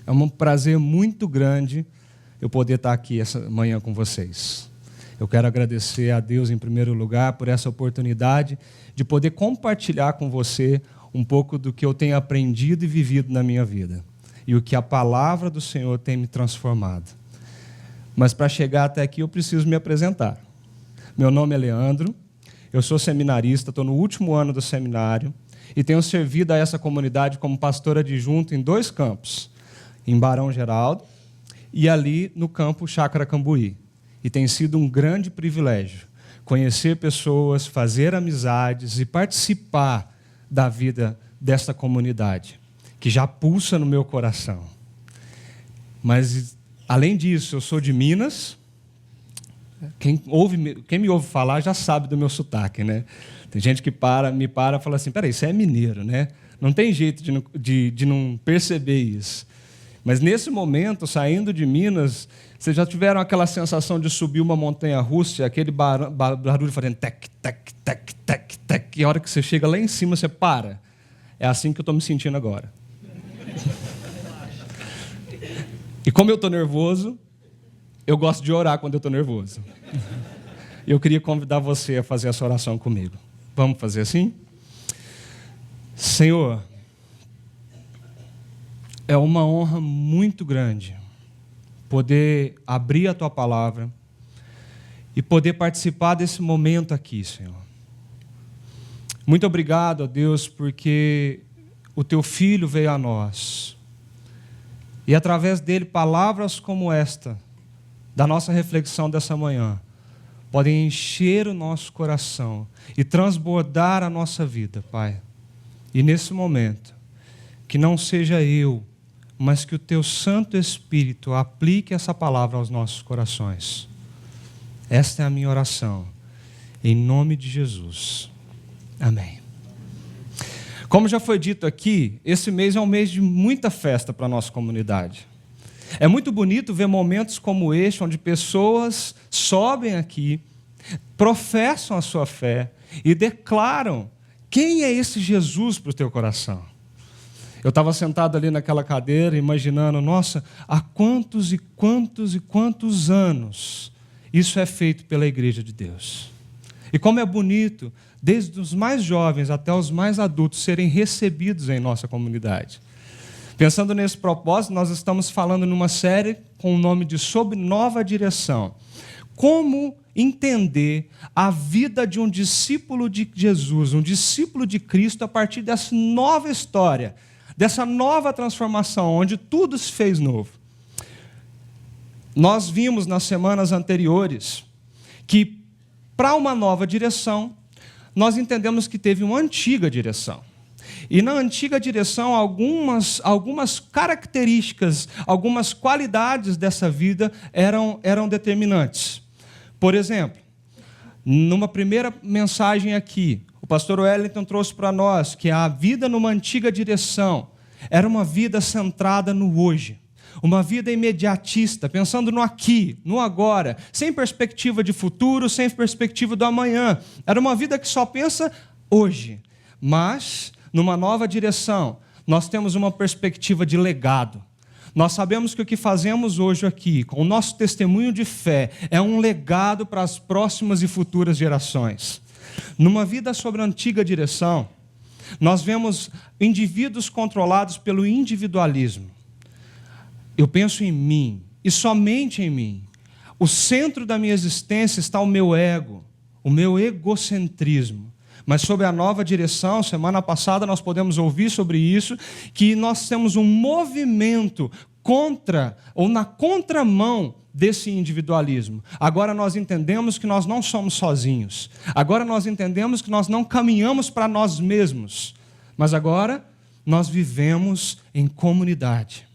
É um prazer muito grande eu poder estar aqui essa manhã com vocês. Eu quero agradecer a Deus, em primeiro lugar, por essa oportunidade de poder compartilhar com você um pouco do que eu tenho aprendido e vivido na minha vida e o que a palavra do Senhor tem me transformado. Mas para chegar até aqui eu preciso me apresentar. Meu nome é Leandro, eu sou seminarista, estou no último ano do seminário e tenho servido a essa comunidade como pastor adjunto em 2 campos, em Barão Geraldo e ali no campo Chácara Cambuí. E tem sido um grande privilégio conhecer pessoas, fazer amizades e participar da vida desta comunidade, que já pulsa no meu coração. Mas, além disso, eu sou de Minas. Quem me ouve falar já sabe do meu sotaque, né? Tem gente que me para e fala assim, peraí, você é mineiro, né? Não tem jeito de não perceber isso. Mas, nesse momento, saindo de Minas, vocês já tiveram aquela sensação de subir uma montanha-russa, aquele barulho fazendo tec, tec, tec, tec, tec, e a hora que você chega lá em cima, você para. É assim que eu estou me sentindo agora. E como eu estou nervoso, eu gosto de orar quando eu estou nervoso. E eu queria convidar você a fazer essa oração comigo. Vamos fazer assim? Senhor, é uma honra muito grande poder abrir a Tua palavra e poder participar desse momento aqui, Senhor. Muito obrigado, ó Deus, porque o Teu Filho veio a nós. E através dele, palavras como esta, da nossa reflexão dessa manhã, podem encher o nosso coração e transbordar a nossa vida, Pai. E nesse momento, que não seja eu, mas que o Teu Santo Espírito aplique essa palavra aos nossos corações. Esta é a minha oração, em nome de Jesus. Amém. Como já foi dito aqui, esse mês é um mês de muita festa para a nossa comunidade. É muito bonito ver momentos como este, onde pessoas sobem aqui, professam a sua fé e declaram quem é esse Jesus para o teu coração. Eu estava sentado ali naquela cadeira, imaginando, nossa, há quantos e quantos e quantos anos isso é feito pela Igreja de Deus. E como é bonito, desde os mais jovens até os mais adultos, serem recebidos em nossa comunidade. Pensando nesse propósito, nós estamos falando numa série com o nome de Sob Nova Direção. Como entender a vida de um discípulo de Jesus, um discípulo de Cristo, a partir dessa nova história, dessa nova transformação, onde tudo se fez novo. Nós vimos nas semanas anteriores que, para uma nova direção, nós entendemos que teve uma antiga direção. E na antiga direção, algumas características, algumas qualidades dessa vida eram determinantes. Por exemplo, numa primeira mensagem aqui, o pastor Wellington trouxe para nós que a vida numa antiga direção era uma vida centrada no hoje, uma vida imediatista, pensando no aqui, no agora, sem perspectiva de futuro, sem perspectiva do amanhã. Era uma vida que só pensa hoje. Mas, numa nova direção, nós temos uma perspectiva de legado. Nós sabemos que o que fazemos hoje aqui, com o nosso testemunho de fé, é um legado para as próximas e futuras gerações. Numa vida sobre a antiga direção, nós vemos indivíduos controlados pelo individualismo. Eu penso em mim, e somente em mim. O centro da minha existência está o meu ego, o meu egocentrismo. Mas sobre a nova direção, semana passada nós podemos ouvir sobre isso, que nós temos um movimento contra, ou na contramão desse individualismo. Agora nós entendemos que nós não somos sozinhos. Agora nós entendemos que nós não caminhamos para nós mesmos. Mas agora nós vivemos em comunidade.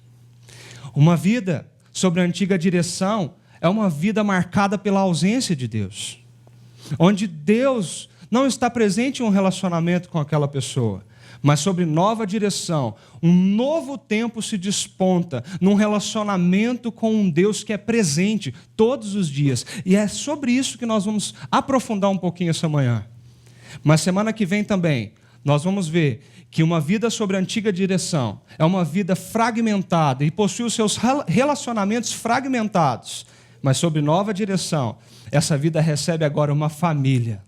Uma vida sobre a antiga direção é uma vida marcada pela ausência de Deus. Onde Deus não está presente em um relacionamento com aquela pessoa, mas sobre nova direção, um novo tempo se desponta num relacionamento com um Deus que é presente todos os dias. E é sobre isso que nós vamos aprofundar um pouquinho essa manhã. Mas semana que vem também, nós vamos ver que uma vida sob a antiga direção é uma vida fragmentada e possui os seus relacionamentos fragmentados. Mas sob nova direção, essa vida recebe agora uma família.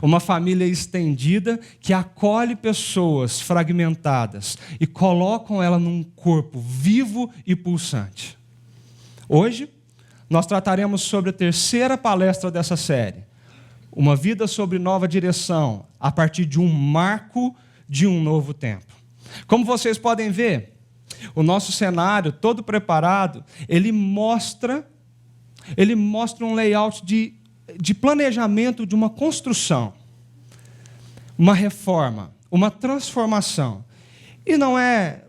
Uma família estendida que acolhe pessoas fragmentadas e colocam ela num corpo vivo e pulsante. Hoje, nós trataremos sobre a terceira palestra dessa série. Uma vida sob nova direção, a partir de um marco de um novo tempo. Como vocês podem ver, o nosso cenário todo preparado, ele mostra um layout de planejamento de uma construção, uma reforma, uma transformação. E não é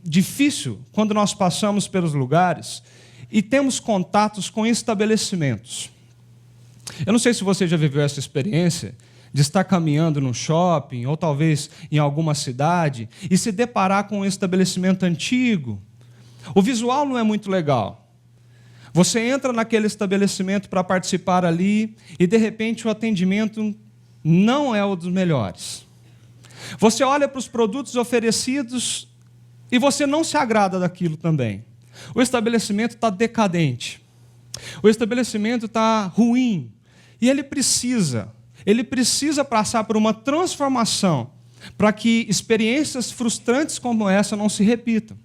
difícil quando nós passamos pelos lugares e temos contatos com estabelecimentos. Eu não sei se você já viveu essa experiência de estar caminhando num shopping ou talvez em alguma cidade e se deparar com um estabelecimento antigo. O visual não é muito legal. Você entra naquele estabelecimento para participar ali e, de repente, o atendimento não é o dos melhores. Você olha para os produtos oferecidos e você não se agrada daquilo também. O estabelecimento está decadente. O estabelecimento está ruim. E ele precisa passar por uma transformação para que experiências frustrantes como essa não se repitam.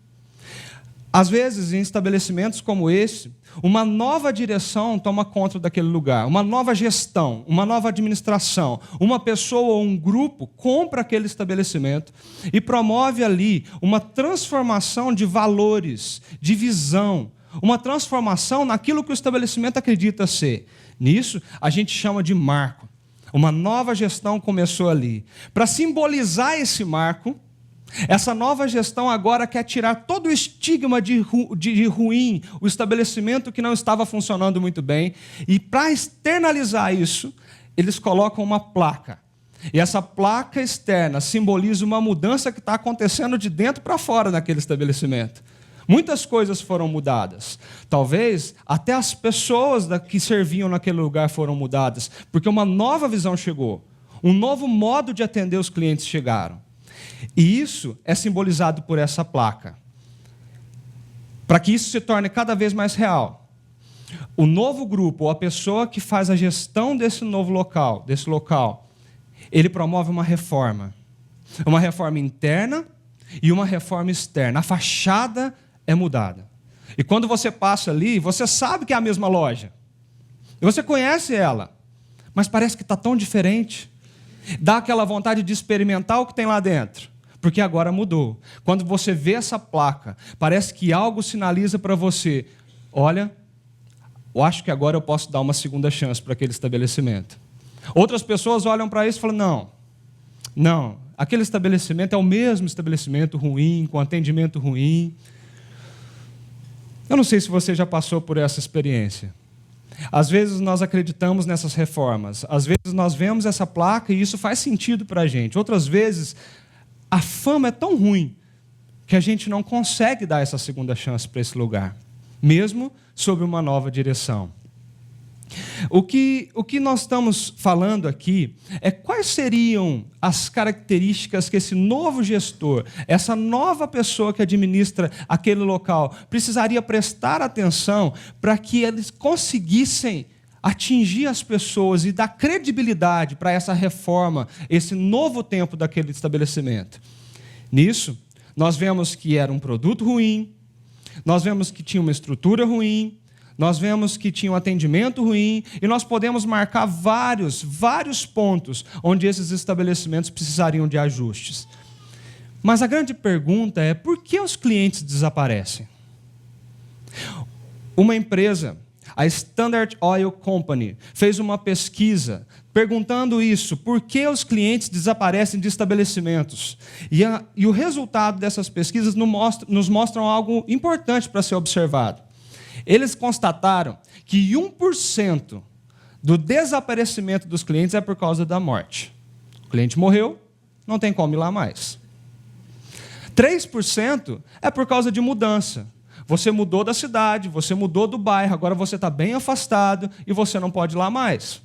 Às vezes, em estabelecimentos como esse, uma nova direção toma conta daquele lugar, uma nova gestão, uma nova administração, uma pessoa ou um grupo compra aquele estabelecimento e promove ali uma transformação de valores, de visão, uma transformação naquilo que o estabelecimento acredita ser. Nisso, a gente chama de marco. Uma nova gestão começou ali. Para simbolizar esse marco, essa nova gestão agora quer tirar todo o estigma de ruim, o estabelecimento que não estava funcionando muito bem, e para externalizar isso, eles colocam uma placa. E essa placa externa simboliza uma mudança que está acontecendo de dentro para fora naquele estabelecimento. Muitas coisas foram mudadas. Talvez até as pessoas que serviam naquele lugar foram mudadas, porque uma nova visão chegou. Um novo modo de atender os clientes chegaram. E isso é simbolizado por essa placa. Para que isso se torne cada vez mais real, o novo grupo, ou a pessoa que faz a gestão desse novo local, ele promove uma reforma interna e uma reforma externa. A fachada é mudada. E quando você passa ali, você sabe que é a mesma loja. E você conhece ela, mas parece que está tão diferente. Dá aquela vontade de experimentar o que tem lá dentro, porque agora mudou. Quando você vê essa placa, parece que algo sinaliza para você: olha, eu acho que agora eu posso dar uma segunda chance para aquele estabelecimento. Outras pessoas olham para isso e falam: não, aquele estabelecimento é o mesmo estabelecimento ruim, com atendimento ruim. Eu não sei se você já passou por essa experiência. Às vezes nós acreditamos nessas reformas, às vezes nós vemos essa placa e isso faz sentido para a gente. Outras vezes, a fama é tão ruim que a gente não consegue dar essa segunda chance para esse lugar, mesmo sob uma nova direção. O que nós estamos falando aqui é quais seriam as características que esse novo gestor, essa nova pessoa que administra aquele local, precisaria prestar atenção para que eles conseguissem atingir as pessoas e dar credibilidade para essa reforma, esse novo tempo daquele estabelecimento. Nisso, nós vemos que era um produto ruim, nós vemos que tinha uma estrutura ruim, nós vemos que tinha um atendimento ruim e nós podemos marcar vários pontos onde esses estabelecimentos precisariam de ajustes. Mas a grande pergunta é: por que os clientes desaparecem? Uma empresa, a Standard Oil Company, fez uma pesquisa perguntando isso: por que os clientes desaparecem de estabelecimentos? E o resultado dessas pesquisas nos mostram algo importante para ser observado. Eles constataram que 1% do desaparecimento dos clientes é por causa da morte. O cliente morreu, não tem como ir lá mais. 3% é por causa de mudança. Você mudou da cidade, você mudou do bairro, agora você está bem afastado e você não pode ir lá mais.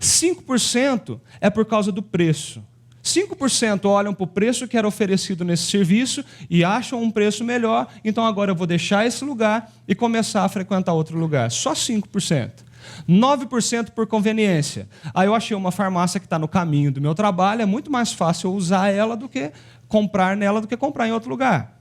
5% é por causa do preço. 5% olham para o preço que era oferecido nesse serviço e acham um preço melhor, então agora eu vou deixar esse lugar e começar a frequentar outro lugar. Só 5%. 9% por conveniência. Aí eu achei uma farmácia que está no caminho do meu trabalho, é muito mais fácil eu usar ela do que comprar nela do que comprar em outro lugar.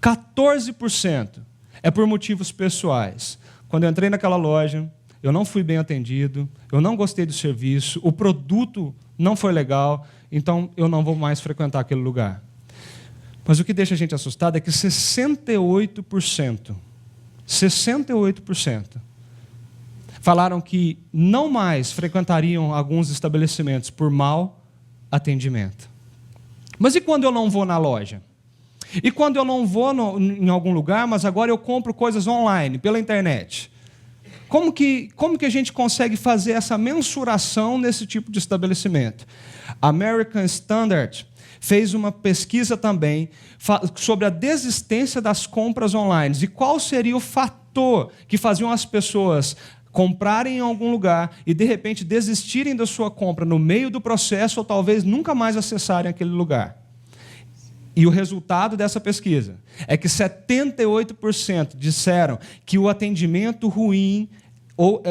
14% é por motivos pessoais. Quando eu entrei naquela loja, eu não fui bem atendido, eu não gostei do serviço, o produto não foi legal, então eu não vou mais frequentar aquele lugar. Mas o que deixa a gente assustado é que 68% falaram que não mais frequentariam alguns estabelecimentos por mau atendimento. Mas e quando eu não vou na loja? E quando eu não vou em algum lugar, mas agora eu compro coisas online, pela internet? Como que a gente consegue fazer essa mensuração nesse tipo de estabelecimento? A American Standard fez uma pesquisa também sobre a desistência das compras online e qual seria o fator que faziam as pessoas comprarem em algum lugar e, de repente, desistirem da sua compra no meio do processo ou talvez nunca mais acessarem aquele lugar. E o resultado dessa pesquisa é que 78% disseram que o atendimento ruim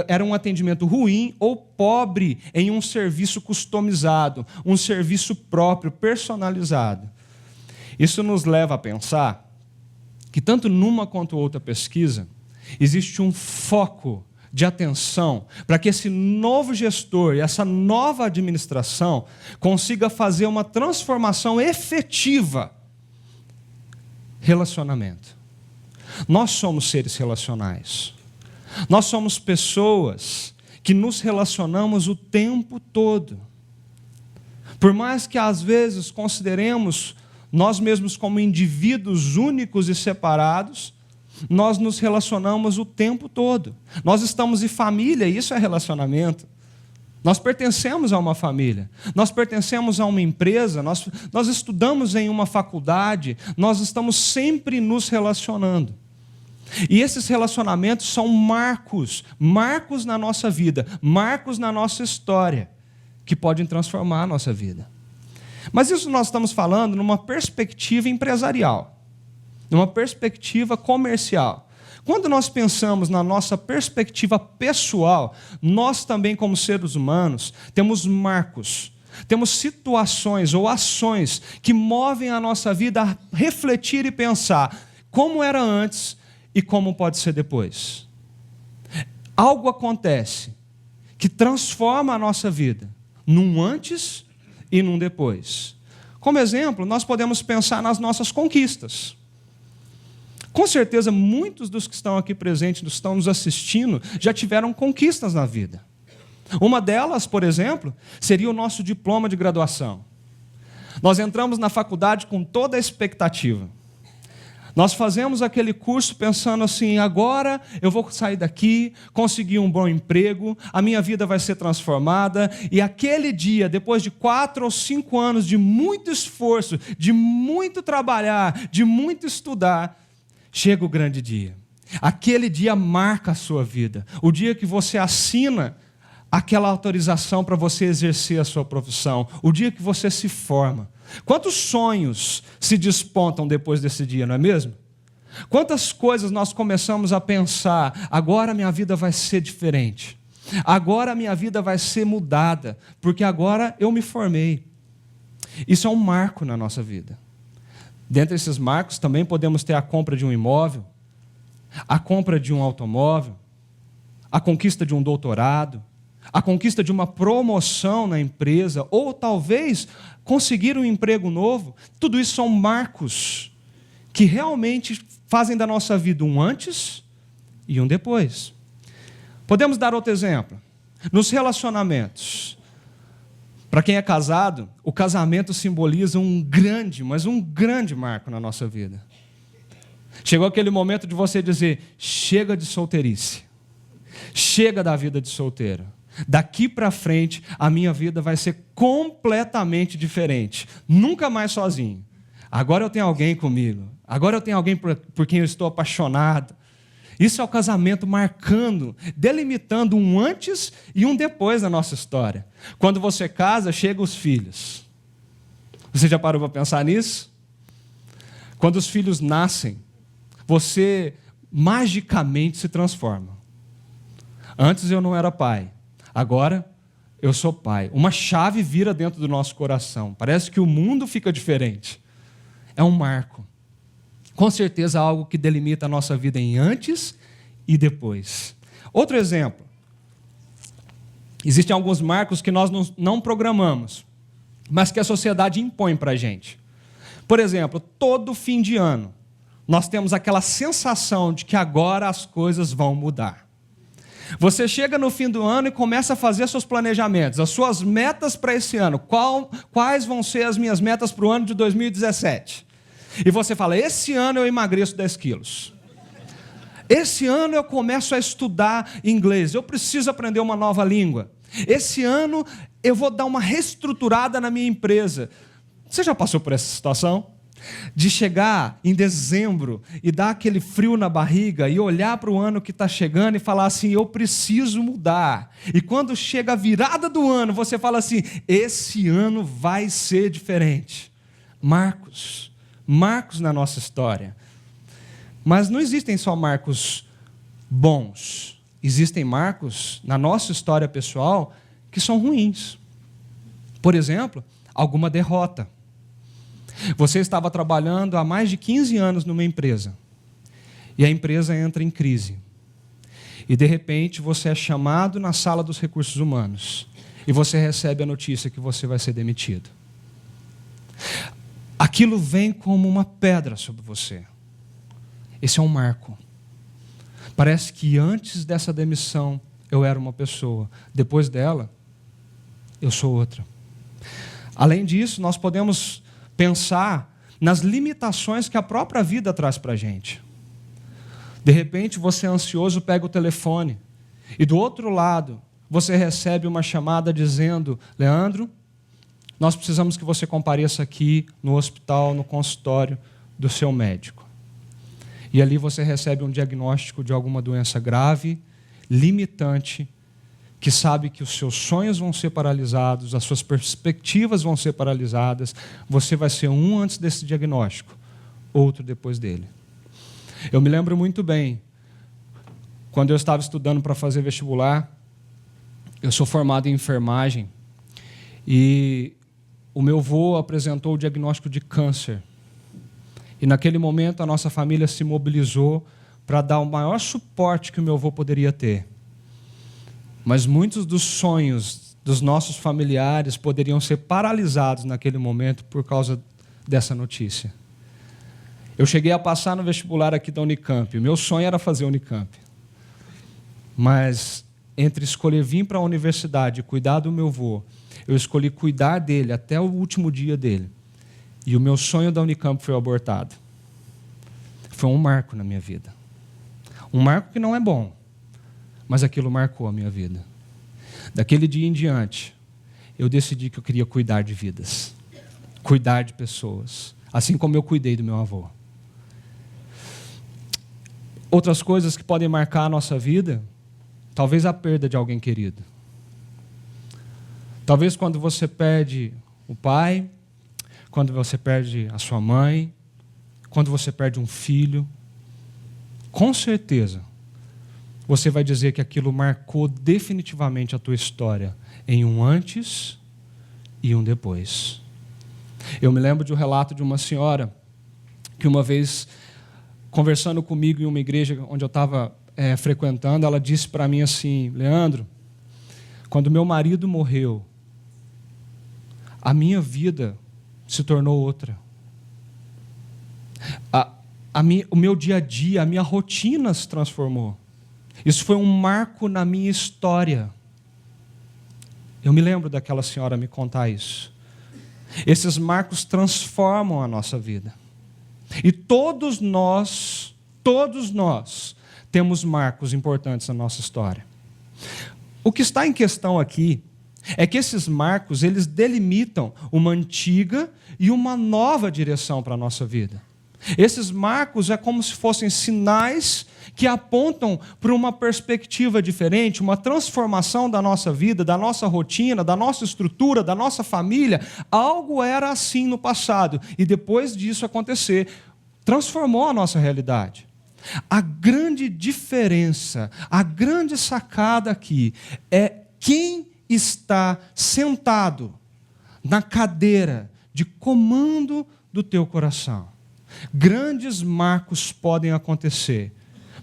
era um atendimento ruim ou pobre em um serviço customizado, um serviço próprio, personalizado. Isso nos leva a pensar que tanto numa quanto outra pesquisa existe um foco de atenção para que esse novo gestor e essa nova administração consiga fazer uma transformação efetiva. Relacionamento. Nós somos seres relacionais. Nós somos pessoas que nos relacionamos o tempo todo. Por mais que às vezes consideremos nós mesmos como indivíduos únicos e separados, nós nos relacionamos o tempo todo. Nós estamos em família, isso é relacionamento. Nós pertencemos a uma família, nós pertencemos a uma empresa, nós estudamos em uma faculdade, nós estamos sempre nos relacionando. E esses relacionamentos são marcos na nossa vida, marcos na nossa história, que podem transformar a nossa vida. Mas isso nós estamos falando numa perspectiva empresarial, numa perspectiva comercial. Quando nós pensamos na nossa perspectiva pessoal, nós também, como seres humanos, temos marcos, temos situações ou ações que movem a nossa vida a refletir e pensar como era antes e como pode ser depois. Algo acontece que transforma a nossa vida num antes e num depois. Como exemplo, nós podemos pensar nas nossas conquistas. Com certeza, muitos dos que estão aqui presentes, estão nos assistindo, já tiveram conquistas na vida. Uma delas, por exemplo, seria o nosso diploma de graduação. Nós entramos na faculdade com toda a expectativa. Nós fazemos aquele curso pensando assim, agora eu vou sair daqui, conseguir um bom emprego, a minha vida vai ser transformada, e aquele dia, depois de 4 ou 5 anos de muito esforço, de muito trabalhar, de muito estudar, chega o grande dia. Aquele dia marca a sua vida. O dia que você assina aquela autorização para você exercer a sua profissão. O dia que você se forma. Quantos sonhos se despontam depois desse dia, não é mesmo? Quantas coisas nós começamos a pensar, agora minha vida vai ser diferente. Agora minha vida vai ser mudada, porque agora eu me formei. Isso é um marco na nossa vida. Dentre esses marcos também podemos ter a compra de um imóvel, a compra de um automóvel, a conquista de um doutorado, a conquista de uma promoção na empresa, ou talvez conseguir um emprego novo. Tudo isso são marcos que realmente fazem da nossa vida um antes e um depois. Podemos dar outro exemplo. Nos relacionamentos. Para quem é casado, o casamento simboliza um grande marco na nossa vida. Chegou aquele momento de você dizer, chega de solteirice. Chega da vida de solteiro. Daqui para frente, a minha vida vai ser completamente diferente. Nunca mais sozinho. Agora eu tenho alguém comigo. Agora eu tenho alguém por quem eu estou apaixonado. Isso é o casamento marcando, delimitando um antes e um depois da nossa história. Quando você casa, chegam os filhos. Você já parou para pensar nisso? Quando os filhos nascem, você magicamente se transforma. Antes eu não era pai, agora eu sou pai. Uma chave vira dentro do nosso coração. Parece que o mundo fica diferente. É um marco. Com certeza algo que delimita a nossa vida em antes e depois. Outro exemplo. Existem alguns marcos que nós não programamos, mas que a sociedade impõe para a gente. Por exemplo, todo fim de ano, nós temos aquela sensação de que agora as coisas vão mudar. Você chega no fim do ano e começa a fazer seus planejamentos, as suas metas para esse ano. Quais vão ser as minhas metas para o ano de 2017? E você fala, esse ano eu emagreço 10 quilos. Esse ano eu começo a estudar inglês, eu preciso aprender uma nova língua. Esse ano eu vou dar uma reestruturada na minha empresa. Você já passou por essa situação? De chegar em dezembro e dar aquele frio na barriga e olhar para o ano que está chegando e falar assim, eu preciso mudar. E quando chega a virada do ano, você fala assim, esse ano vai ser diferente. Marcos na nossa história. Mas não existem só marcos bons. Existem marcos na nossa história pessoal que são ruins. Por exemplo, alguma derrota. Você estava trabalhando há mais de 15 anos numa empresa e a empresa entra em crise. E, de repente, você é chamado na sala dos recursos humanos e você recebe a notícia que você vai ser demitido. Aquilo vem como uma pedra sobre você. Esse é um marco. Parece que antes dessa demissão eu era uma pessoa, depois dela eu sou outra. Além disso, nós podemos pensar nas limitações que a própria vida traz para a gente. De repente, você ansioso pega o telefone e do outro lado você recebe uma chamada dizendo, Leandro, nós precisamos que você compareça aqui no hospital, no consultório do seu médico. E ali você recebe um diagnóstico de alguma doença grave, limitante, que sabe que os seus sonhos vão ser paralisados, as suas perspectivas vão ser paralisadas, você vai ser um antes desse diagnóstico, outro depois dele. Eu me lembro muito bem, quando eu estava estudando para fazer vestibular, eu sou formado em enfermagem, e o meu avô apresentou o diagnóstico de câncer. E naquele momento a nossa família se mobilizou para dar o maior suporte que o meu avô poderia ter. Mas muitos dos sonhos dos nossos familiares poderiam ser paralisados naquele momento por causa dessa notícia. Eu cheguei a passar no vestibular aqui da Unicamp. Meu sonho era fazer Unicamp. Mas entre escolher vir para a universidade e cuidar do meu avô, eu escolhi cuidar dele até o último dia dele. E o meu sonho da Unicamp foi abortado. Foi um marco na minha vida. Um marco que não é bom, mas aquilo marcou a minha vida. Daquele dia em diante, eu decidi que eu queria cuidar de vidas, cuidar de pessoas, assim como eu cuidei do meu avô. Outras coisas que podem marcar a nossa vida, talvez a perda de alguém querido. Talvez quando você perde o pai, quando você perde a sua mãe, quando você perde um filho, com certeza, você vai dizer que aquilo marcou definitivamente a tua história em um antes e um depois. Eu me lembro de um relato de uma senhora que uma vez, conversando comigo em uma igreja onde eu estava frequentando, ela disse para mim assim, Leandro, quando meu marido morreu, a minha vida se tornou outra. O meu dia a dia, a minha rotina se transformou. Isso foi um marco na minha história. Eu me lembro daquela senhora me contar isso. Esses marcos transformam a nossa vida. E todos nós temos marcos importantes na nossa história. O que está em questão aqui é que esses marcos, eles delimitam uma antiga e uma nova direção para a nossa vida. Esses marcos é como se fossem sinais que apontam para uma perspectiva diferente, uma transformação da nossa vida, da nossa rotina, da nossa estrutura, da nossa família. Algo era assim no passado, e depois disso acontecer, transformou a nossa realidade. A grande diferença, a grande sacada aqui é quem está sentado na cadeira de comando do teu coração. Grandes marcos podem acontecer,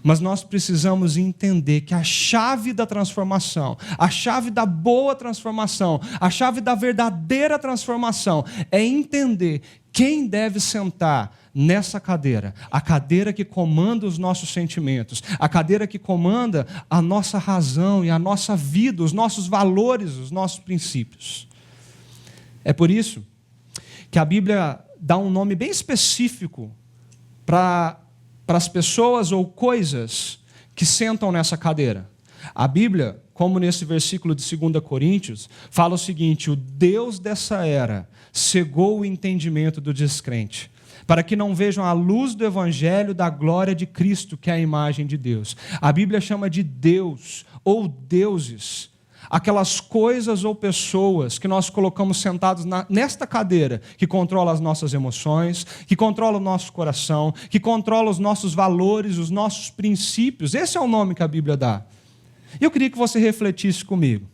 mas nós precisamos entender que a chave da transformação, a chave da boa transformação, a chave da verdadeira transformação é entender quem deve sentar nessa cadeira, a cadeira que comanda os nossos sentimentos, a cadeira que comanda a nossa razão e a nossa vida, os nossos valores, os nossos princípios. É por isso que a Bíblia dá um nome bem específico para as pessoas ou coisas que sentam nessa cadeira. A Bíblia, como nesse versículo de 2 Coríntios, fala o seguinte: o Deus dessa era cegou o entendimento do descrente, para que não vejam a luz do evangelho da glória de Cristo, que é a imagem de Deus. A Bíblia chama de Deus ou deuses aquelas coisas ou pessoas que nós colocamos sentados nesta cadeira, que controla as nossas emoções, que controla o nosso coração, que controla os nossos valores, os nossos princípios. Esse é o nome que a Bíblia dá. E eu queria que você refletisse comigo.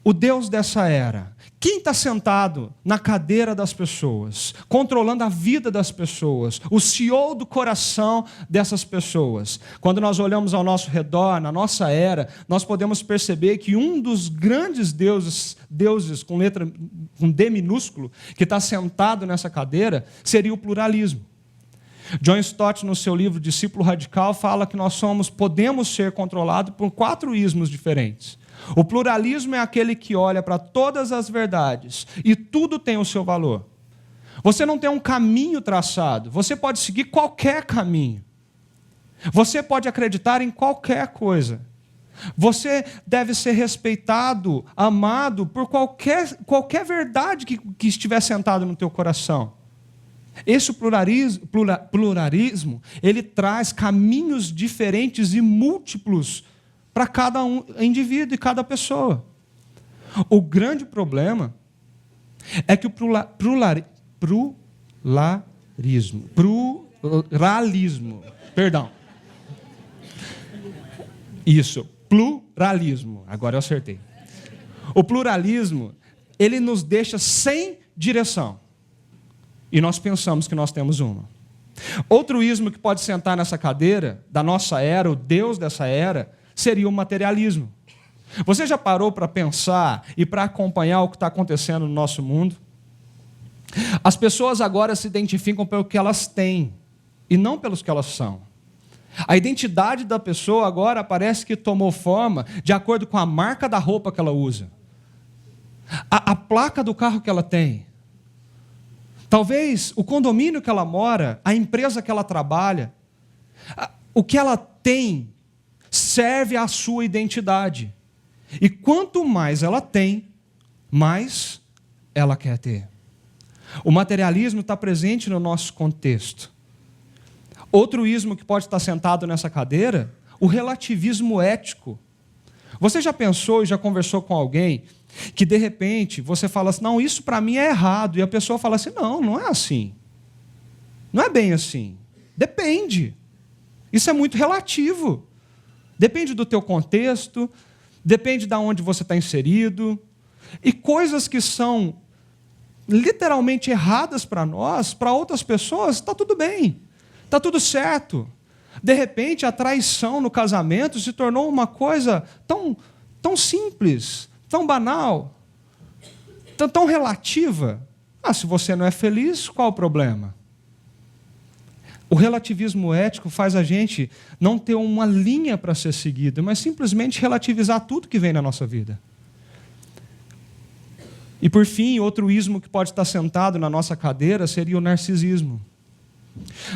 O Deus dessa era, quem está sentado na cadeira das pessoas, controlando a vida das pessoas, o CEO do coração dessas pessoas? Quando nós olhamos ao nosso redor, na nossa era, nós podemos perceber que um dos grandes deuses com D minúsculo, que está sentado nessa cadeira, seria o pluralismo. John Stott, no seu livro Discípulo Radical, fala que nós podemos ser controlados por 4 ismos diferentes. O pluralismo é aquele que olha para todas as verdades e tudo tem o seu valor. Você não tem um caminho traçado, você pode seguir qualquer caminho. Você pode acreditar em qualquer coisa. Você deve ser respeitado, amado por qualquer verdade que estiver sentado no teu coração. Esse pluralismo, ele traz caminhos diferentes e múltiplos para cada indivíduo e cada pessoa. O grande problema é que o pluralismo, agora eu acertei. O pluralismo, ele nos deixa sem direção. E nós pensamos que nós temos uma. Outro ismo que pode sentar nessa cadeira, da nossa era, o Deus dessa era, seria o materialismo. Você já parou para pensar e para acompanhar o que está acontecendo no nosso mundo? As pessoas agora se identificam pelo que elas têm e não pelos que elas são. A identidade da pessoa agora parece que tomou forma de acordo com a marca da roupa que ela usa, a placa do carro que ela tem, talvez o condomínio que ela mora, a empresa que ela trabalha. O que ela tem serve à sua identidade. E quanto mais ela tem, mais ela quer ter. O materialismo está presente no nosso contexto. Outro ismo que pode estar sentado nessa cadeira, o relativismo ético. Você já pensou e já conversou com alguém que de repente você fala assim, não, isso para mim é errado, e a pessoa fala assim, não, não é assim. Não é bem assim. Depende. Isso é muito relativo. Depende do teu contexto, depende de onde você está inserido. E coisas que são literalmente erradas para nós, para outras pessoas, está tudo bem, está tudo certo. De repente, a traição no casamento se tornou uma coisa tão simples, tão banal, tão relativa. Se você não é feliz, qual o problema? O relativismo ético faz a gente não ter uma linha para ser seguida, mas simplesmente relativizar tudo que vem na nossa vida. E por fim, outro ismo que pode estar sentado na nossa cadeira seria o narcisismo.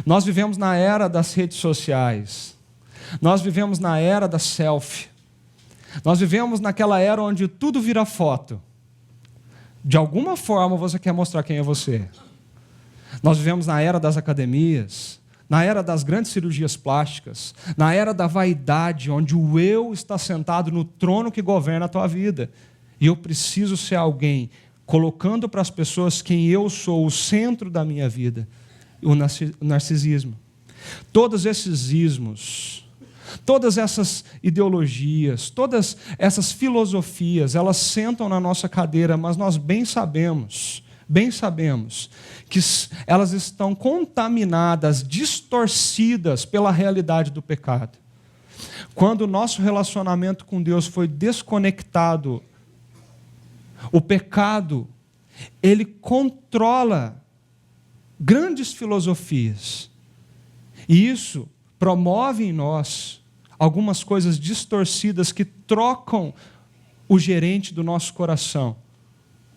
Nós vivemos na era das redes sociais. Nós vivemos na era da selfie. Nós vivemos naquela era onde tudo vira foto. De alguma forma você quer mostrar quem é você. Nós vivemos na era das academias, na era das grandes cirurgias plásticas, na era da vaidade, onde o eu está sentado no trono que governa a tua vida. E eu preciso ser alguém colocando para as pessoas quem eu sou, o centro da minha vida, o narcisismo. Todos esses ismos, todas essas ideologias, todas essas filosofias, elas sentam na nossa cadeira, mas nós bem sabemos que elas estão contaminadas, distorcidas pela realidade do pecado. Quando o nosso relacionamento com Deus foi desconectado, o pecado, ele controla grandes filosofias. E isso promove em nós algumas coisas distorcidas que trocam o gerente do nosso coração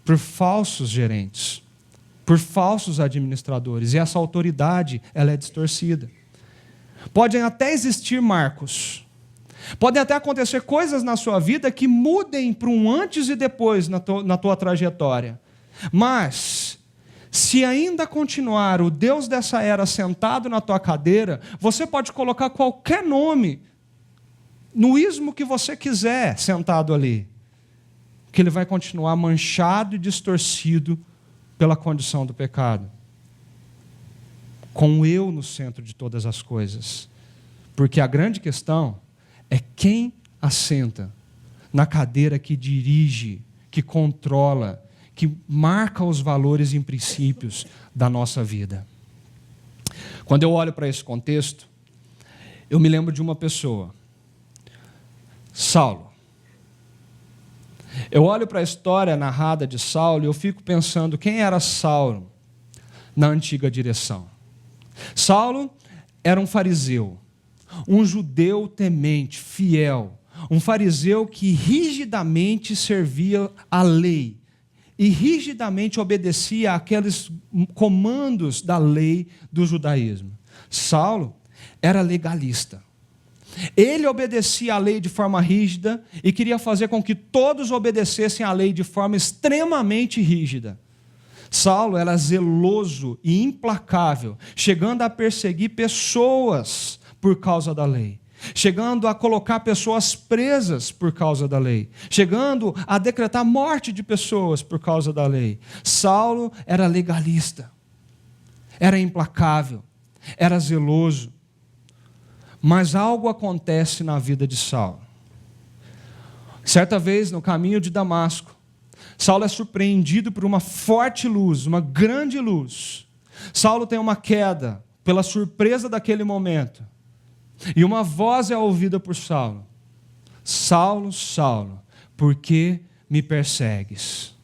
por falsos gerentes, por falsos administradores. E essa autoridade, ela é distorcida. Podem até existir marcos. Podem até acontecer coisas na sua vida que mudem para um antes e depois na tua trajetória. Mas, se ainda continuar o Deus dessa era sentado na tua cadeira, você pode colocar qualquer nome, no ismo que você quiser, sentado ali, que ele vai continuar manchado e distorcido pela condição do pecado. Com o eu no centro de todas as coisas. Porque a grande questão é quem assenta na cadeira que dirige, que controla, que marca os valores e princípios da nossa vida. Quando eu olho para esse contexto, eu me lembro de uma pessoa, Saulo. Eu olho para a história narrada de Saulo e eu fico pensando quem era Saulo na antiga direção. Saulo era um fariseu, um judeu temente, fiel, um fariseu que rigidamente servia à lei e rigidamente obedecia àqueles comandos da lei do judaísmo. Saulo era legalista. Ele obedecia à lei de forma rígida e queria fazer com que todos obedecessem à lei de forma extremamente rígida. Saulo era zeloso e implacável, chegando a perseguir pessoas por causa da lei, chegando a colocar pessoas presas por causa da lei, chegando a decretar morte de pessoas por causa da lei. Saulo era legalista, era implacável, era zeloso. Mas algo acontece na vida de Saulo. Certa vez, no caminho de Damasco, Saulo é surpreendido por uma forte luz, uma grande luz. Saulo tem uma queda pela surpresa daquele momento. E uma voz é ouvida por Saulo. Saulo, Saulo, por que me persegues?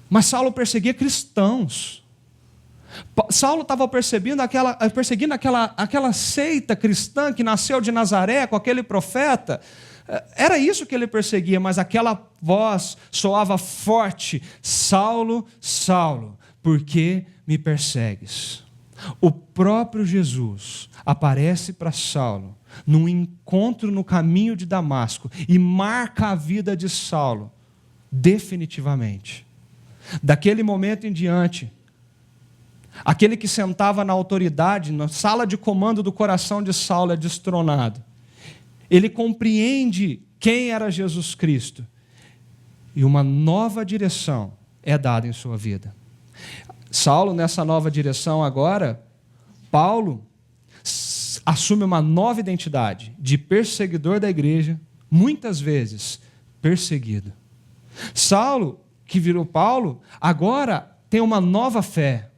Mas Saulo perseguia cristãos. Saulo estava perseguindo aquela seita cristã que nasceu de Nazaré com aquele profeta. Era isso que ele perseguia, mas aquela voz soava forte. Saulo, Saulo, por que me persegues? O próprio Jesus aparece para Saulo num encontro no caminho de Damasco e marca a vida de Saulo definitivamente. Daquele momento em diante, aquele que sentava na autoridade, na sala de comando do coração de Saulo é destronado. Ele compreende quem era Jesus Cristo e uma nova direção é dada em sua vida. Saulo, nessa nova direção agora, Paulo assume uma nova identidade de perseguidor da igreja, muitas vezes perseguido. Saulo, que virou Paulo, agora tem uma nova fé.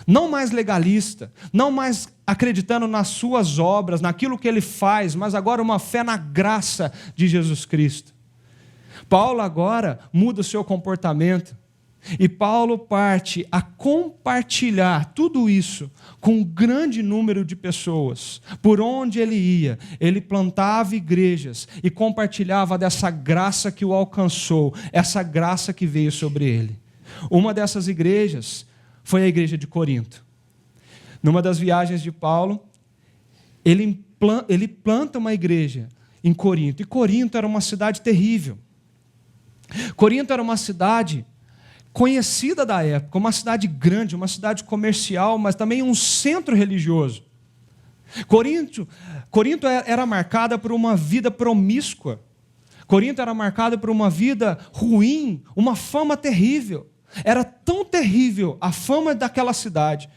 Não mais legalista, não mais acreditando nas suas obras, naquilo que ele faz, mas agora uma fé na graça de Jesus Cristo. Paulo agora muda o seu comportamento e Paulo parte a compartilhar tudo isso com um grande número de pessoas. Por onde ele ia, ele plantava igrejas e compartilhava dessa graça que o alcançou, essa graça que veio sobre ele. Uma dessas igrejas foi a igreja de Corinto. Numa das viagens de Paulo, ele planta uma igreja em Corinto. E Corinto era uma cidade terrível. Corinto era uma cidade conhecida da época, uma cidade grande, uma cidade comercial, mas também um centro religioso. Corinto era marcada por uma vida promíscua. Corinto era marcada por uma vida ruim, uma fama terrível. Era tão terrível a fama daquela cidade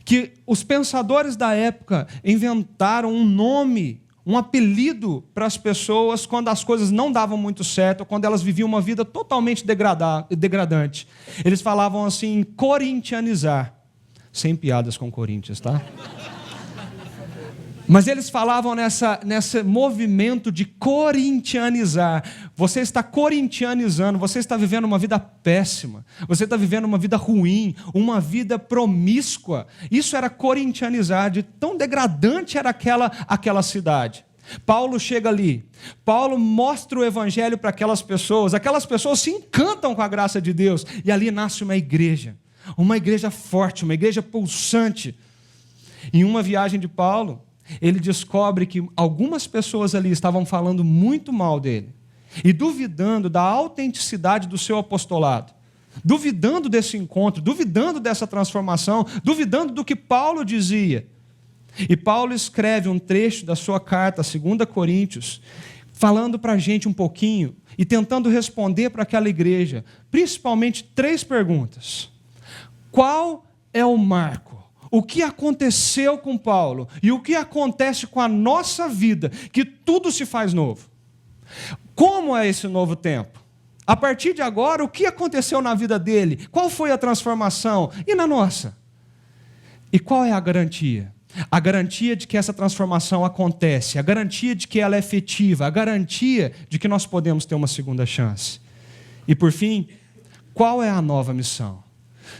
que os pensadores da época inventaram um nome, um apelido para as pessoas quando as coisas não davam muito certo, quando elas viviam uma vida totalmente degradante. Eles falavam assim, corintianizar. Sem piadas com Corinthians, tá? Mas eles falavam nesse movimento de corintianizar. Você está corintianizando, você está vivendo uma vida péssima, você está vivendo uma vida ruim, uma vida promíscua. Isso era corintianizar, de tão degradante era aquela cidade. Paulo chega ali, Paulo mostra o evangelho para aquelas pessoas se encantam com a graça de Deus, e ali nasce uma igreja forte, uma igreja pulsante. Em uma viagem de Paulo, ele descobre que algumas pessoas ali estavam falando muito mal dele e duvidando da autenticidade do seu apostolado, duvidando desse encontro, duvidando dessa transformação, duvidando do que Paulo dizia. E Paulo escreve um trecho da sua carta, 2 Coríntios, falando para a gente um pouquinho e tentando responder para aquela igreja, principalmente 3 perguntas. Qual é o marco? O que aconteceu com Paulo e o que acontece com a nossa vida, que tudo se faz novo? Como é esse novo tempo? A partir de agora, o que aconteceu na vida dele? Qual foi a transformação? E na nossa? E qual é a garantia? A garantia de que essa transformação acontece, a garantia de que ela é efetiva, a garantia de que nós podemos ter uma segunda chance. E por fim, qual é a nova missão?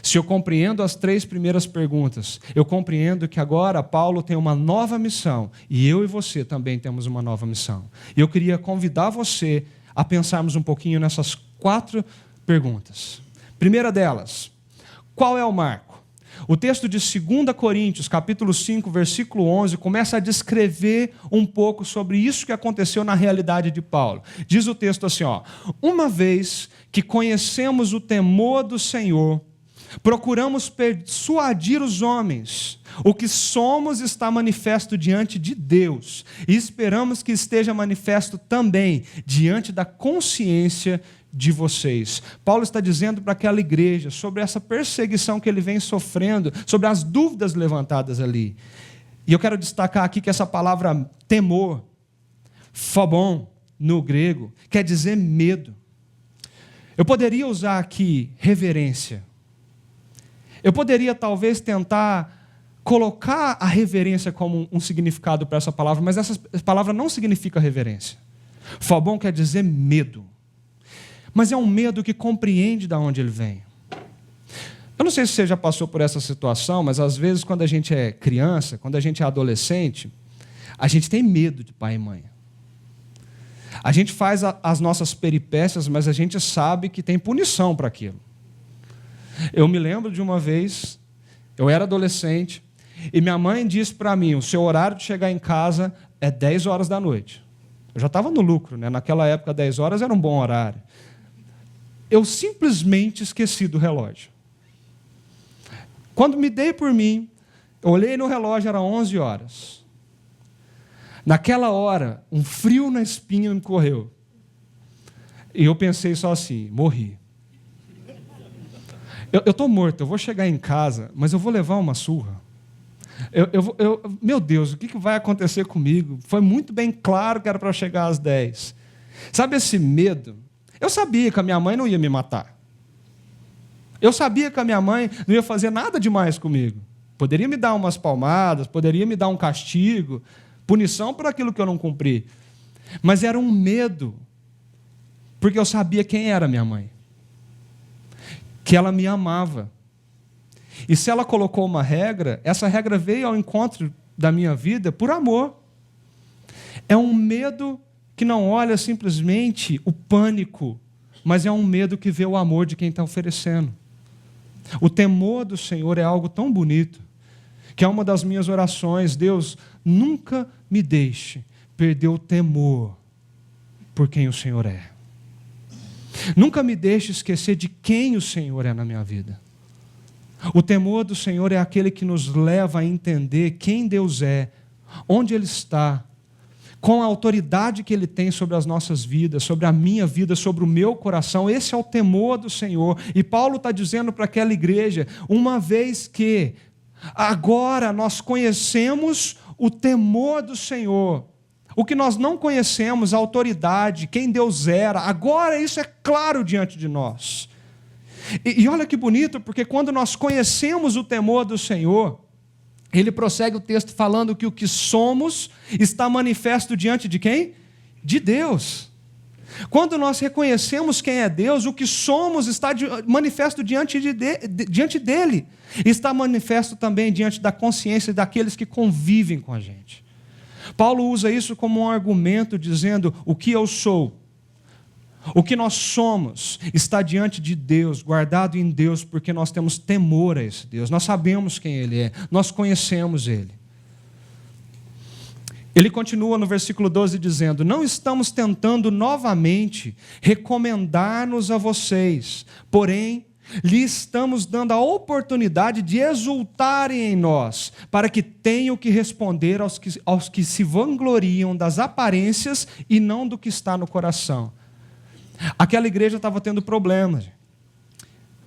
Se eu compreendo as 3 primeiras perguntas, eu compreendo que agora Paulo tem uma nova missão e eu e você também temos uma nova missão. E eu queria convidar você a pensarmos um pouquinho nessas 4 perguntas. Primeira delas, qual é o marco? O texto de 2 Coríntios, capítulo 5, versículo 11, começa a descrever um pouco sobre isso que aconteceu na realidade de Paulo. Diz o texto assim, uma vez que conhecemos o temor do Senhor, procuramos persuadir os homens. O que somos está manifesto diante de Deus. E esperamos que esteja manifesto também diante da consciência de vocês. Paulo está dizendo para aquela igreja sobre essa perseguição que ele vem sofrendo, sobre as dúvidas levantadas ali. E eu quero destacar aqui que essa palavra temor, phobon, no grego, quer dizer medo. Eu poderia usar aqui reverência. Eu poderia talvez tentar colocar a reverência como um significado para essa palavra, mas essa palavra não significa reverência. Phobon quer dizer medo. Mas é um medo que compreende de onde ele vem. Eu não sei se você já passou por essa situação, mas às vezes quando a gente é criança, quando a gente é adolescente, a gente tem medo de pai e mãe. A gente faz as nossas peripécias, mas a gente sabe que tem punição para aquilo. Eu me lembro de uma vez, eu era adolescente, e minha mãe disse para mim, o seu horário de chegar em casa é 10 horas da noite. Eu já estava no lucro, né? Naquela época 10 horas era um bom horário. Eu simplesmente esqueci do relógio. Quando me dei por mim, eu olhei no relógio, era 11 horas. Naquela hora, um frio na espinha me correu. E eu pensei só assim, morri. Eu estou morto, eu vou chegar em casa, mas eu vou levar uma surra. Meu Deus, o que vai acontecer comigo? Foi muito bem claro que era para eu chegar às 10. Sabe esse medo? Eu sabia que a minha mãe não ia me matar. Eu sabia que a minha mãe não ia fazer nada demais comigo. Poderia me dar umas palmadas, poderia me dar um castigo, punição por aquilo que eu não cumpri. Mas era um medo, porque eu sabia quem era minha mãe. Que ela me amava. E se ela colocou uma regra, essa regra veio ao encontro da minha vida por amor. É um medo que não olha simplesmente o pânico, mas é um medo que vê o amor de quem está oferecendo. O temor do Senhor é algo tão bonito, que é uma das minhas orações. Deus, nunca me deixe perder o temor por quem o Senhor é. Nunca me deixe esquecer de quem o Senhor é na minha vida. O temor do Senhor é aquele que nos leva a entender quem Deus é, onde Ele está, com a autoridade que Ele tem sobre as nossas vidas, sobre a minha vida, sobre o meu coração. Esse é o temor do Senhor. E Paulo está dizendo para aquela igreja, uma vez que agora nós conhecemos o temor do Senhor, o que nós não conhecemos, a autoridade, quem Deus era, agora isso é claro diante de nós. E olha que bonito, porque quando nós conhecemos o temor do Senhor, ele prossegue o texto falando que o que somos está manifesto diante de quem? De Deus. Quando nós reconhecemos quem é Deus, o que somos está manifesto diante dele. Está manifesto também diante da consciência daqueles que convivem com a gente. Paulo usa isso como um argumento, dizendo: o que eu sou, o que nós somos, está diante de Deus, guardado em Deus, porque nós temos temor a esse Deus. Nós sabemos quem Ele é, nós conhecemos Ele. Ele continua no versículo 12 dizendo: não estamos tentando novamente recomendar-nos a vocês, porém, lhe estamos dando a oportunidade de exultarem em nós, para que tenham que responder aos que se vangloriam das aparências e não do que está no coração. Aquela igreja estava tendo problemas.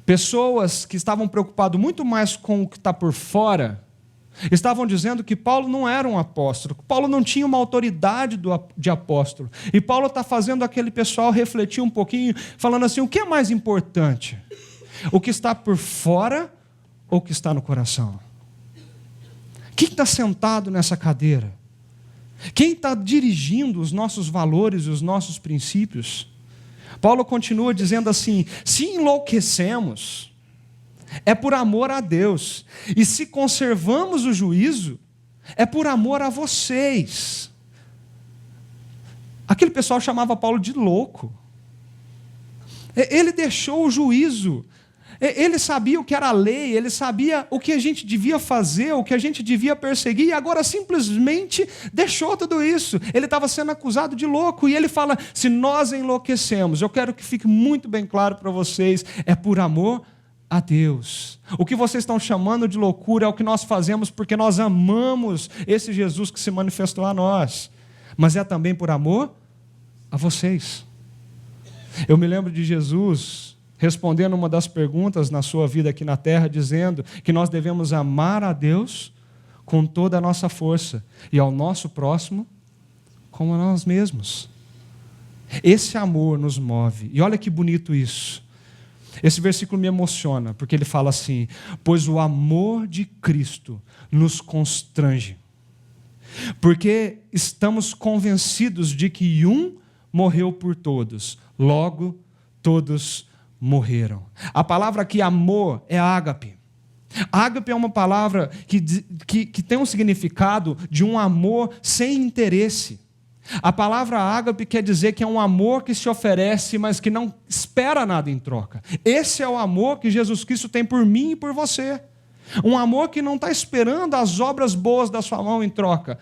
Pessoas que estavam preocupadas muito mais com o que está por fora, estavam dizendo que Paulo não era um apóstolo, que Paulo não tinha uma autoridade de apóstolo. E Paulo está fazendo aquele pessoal refletir um pouquinho, falando assim: o que é mais importante? O que está por fora ou o que está no coração? Quem está sentado nessa cadeira? Quem está dirigindo os nossos valores e os nossos princípios? Paulo continua dizendo assim: se enlouquecemos, é por amor a Deus, e se conservamos o juízo, é por amor a vocês. Aquele pessoal chamava Paulo de louco. Ele deixou o juízo. Ele sabia o que era a lei, ele sabia o que a gente devia fazer, o que a gente devia perseguir, e agora simplesmente deixou tudo isso. Ele estava sendo acusado de louco, e ele fala: se nós enlouquecemos, eu quero que fique muito bem claro para vocês, é por amor a Deus. O que vocês estão chamando de loucura é o que nós fazemos porque nós amamos esse Jesus que se manifestou a nós, mas é também por amor a vocês. Eu me lembro de Jesus respondendo uma das perguntas na sua vida aqui na terra, dizendo que nós devemos amar a Deus com toda a nossa força e ao nosso próximo como a nós mesmos. Esse amor nos move. E olha que bonito isso. Esse versículo me emociona, porque ele fala assim: pois o amor de Cristo nos constrange, porque estamos convencidos de que um morreu por todos, logo todos morreram. A palavra aqui, amor, é ágape. Ágape é uma palavra que tem um significado de um amor sem interesse. A palavra ágape quer dizer que é um amor que se oferece, mas que não espera nada em troca. Esse é o amor que Jesus Cristo tem por mim e por você. Um amor que não está esperando as obras boas da sua mão em troca,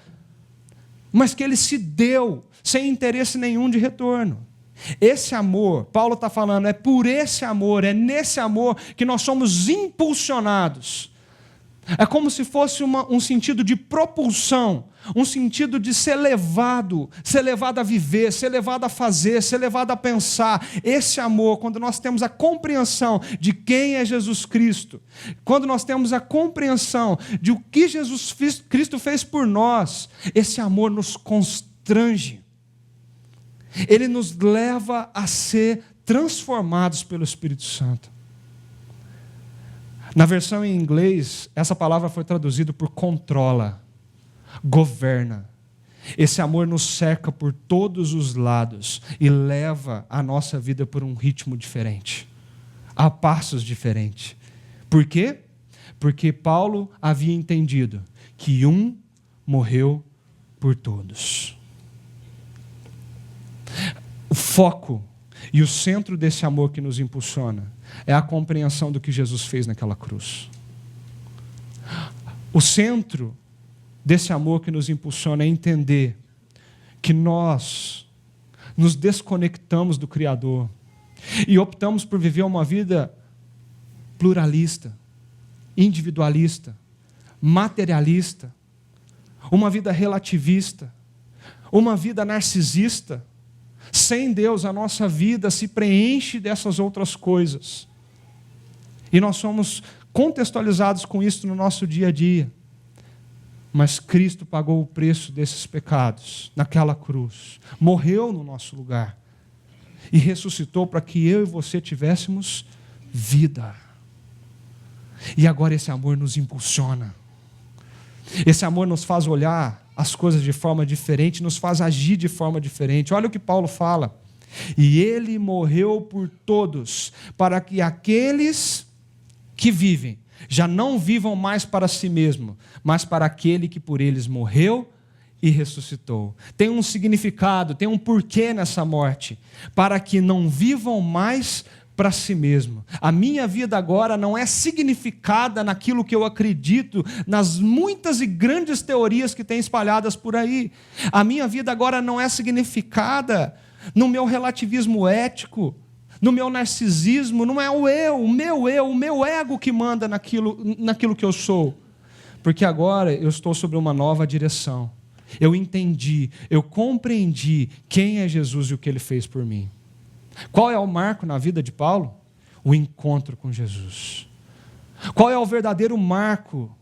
mas que Ele se deu sem interesse nenhum de retorno. Esse amor, Paulo está falando, é por esse amor, é nesse amor que nós somos impulsionados. É como se fosse um sentido de propulsão, um sentido de ser levado a viver, ser levado a fazer, ser levado a pensar. Esse amor, quando nós temos a compreensão de quem é Jesus Cristo, quando nós temos a compreensão de o que Jesus Cristo fez por nós, esse amor nos constrange. Ele nos leva a ser transformados pelo Espírito Santo. Na versão em inglês, essa palavra foi traduzida por controla, governa. Esse amor nos cerca por todos os lados e leva a nossa vida por um ritmo diferente, a passos diferentes. Por quê? Porque Paulo havia entendido que um morreu por todos. O foco e o centro desse amor que nos impulsiona é a compreensão do que Jesus fez naquela cruz. O centro desse amor que nos impulsiona é entender que nós nos desconectamos do Criador, E optamos por viver uma vida pluralista, individualista, materialista, uma vida relativista, uma vida narcisista. Sem Deus, a nossa vida se preenche dessas outras coisas. E nós somos contextualizados com isso no nosso dia a dia. Mas Cristo pagou o preço desses pecados naquela cruz. Morreu no nosso lugar. E ressuscitou para que eu e você tivéssemos vida. E agora esse amor nos impulsiona. Esse amor nos faz olhar as coisas de forma diferente, nos faz agir de forma diferente. Olha o que Paulo fala. E ele morreu por todos, para que aqueles que vivem já não vivam mais para si mesmo, mas para aquele que por eles morreu e ressuscitou. Tem um significado, tem um porquê nessa morte, para que não vivam mais para si mesmo. A minha vida agora não é significada naquilo que eu acredito, nas muitas e grandes teorias que tem espalhadas por aí. A minha vida agora não é significada no meu relativismo ético, no meu narcisismo, não é o meu ego que manda naquilo que eu sou. Porque agora eu estou sobre uma nova direção. Eu entendi, eu compreendi quem é Jesus e o que Ele fez por mim. Qual é o marco na vida de Paulo? O encontro com Jesus. Qual é o verdadeiro marco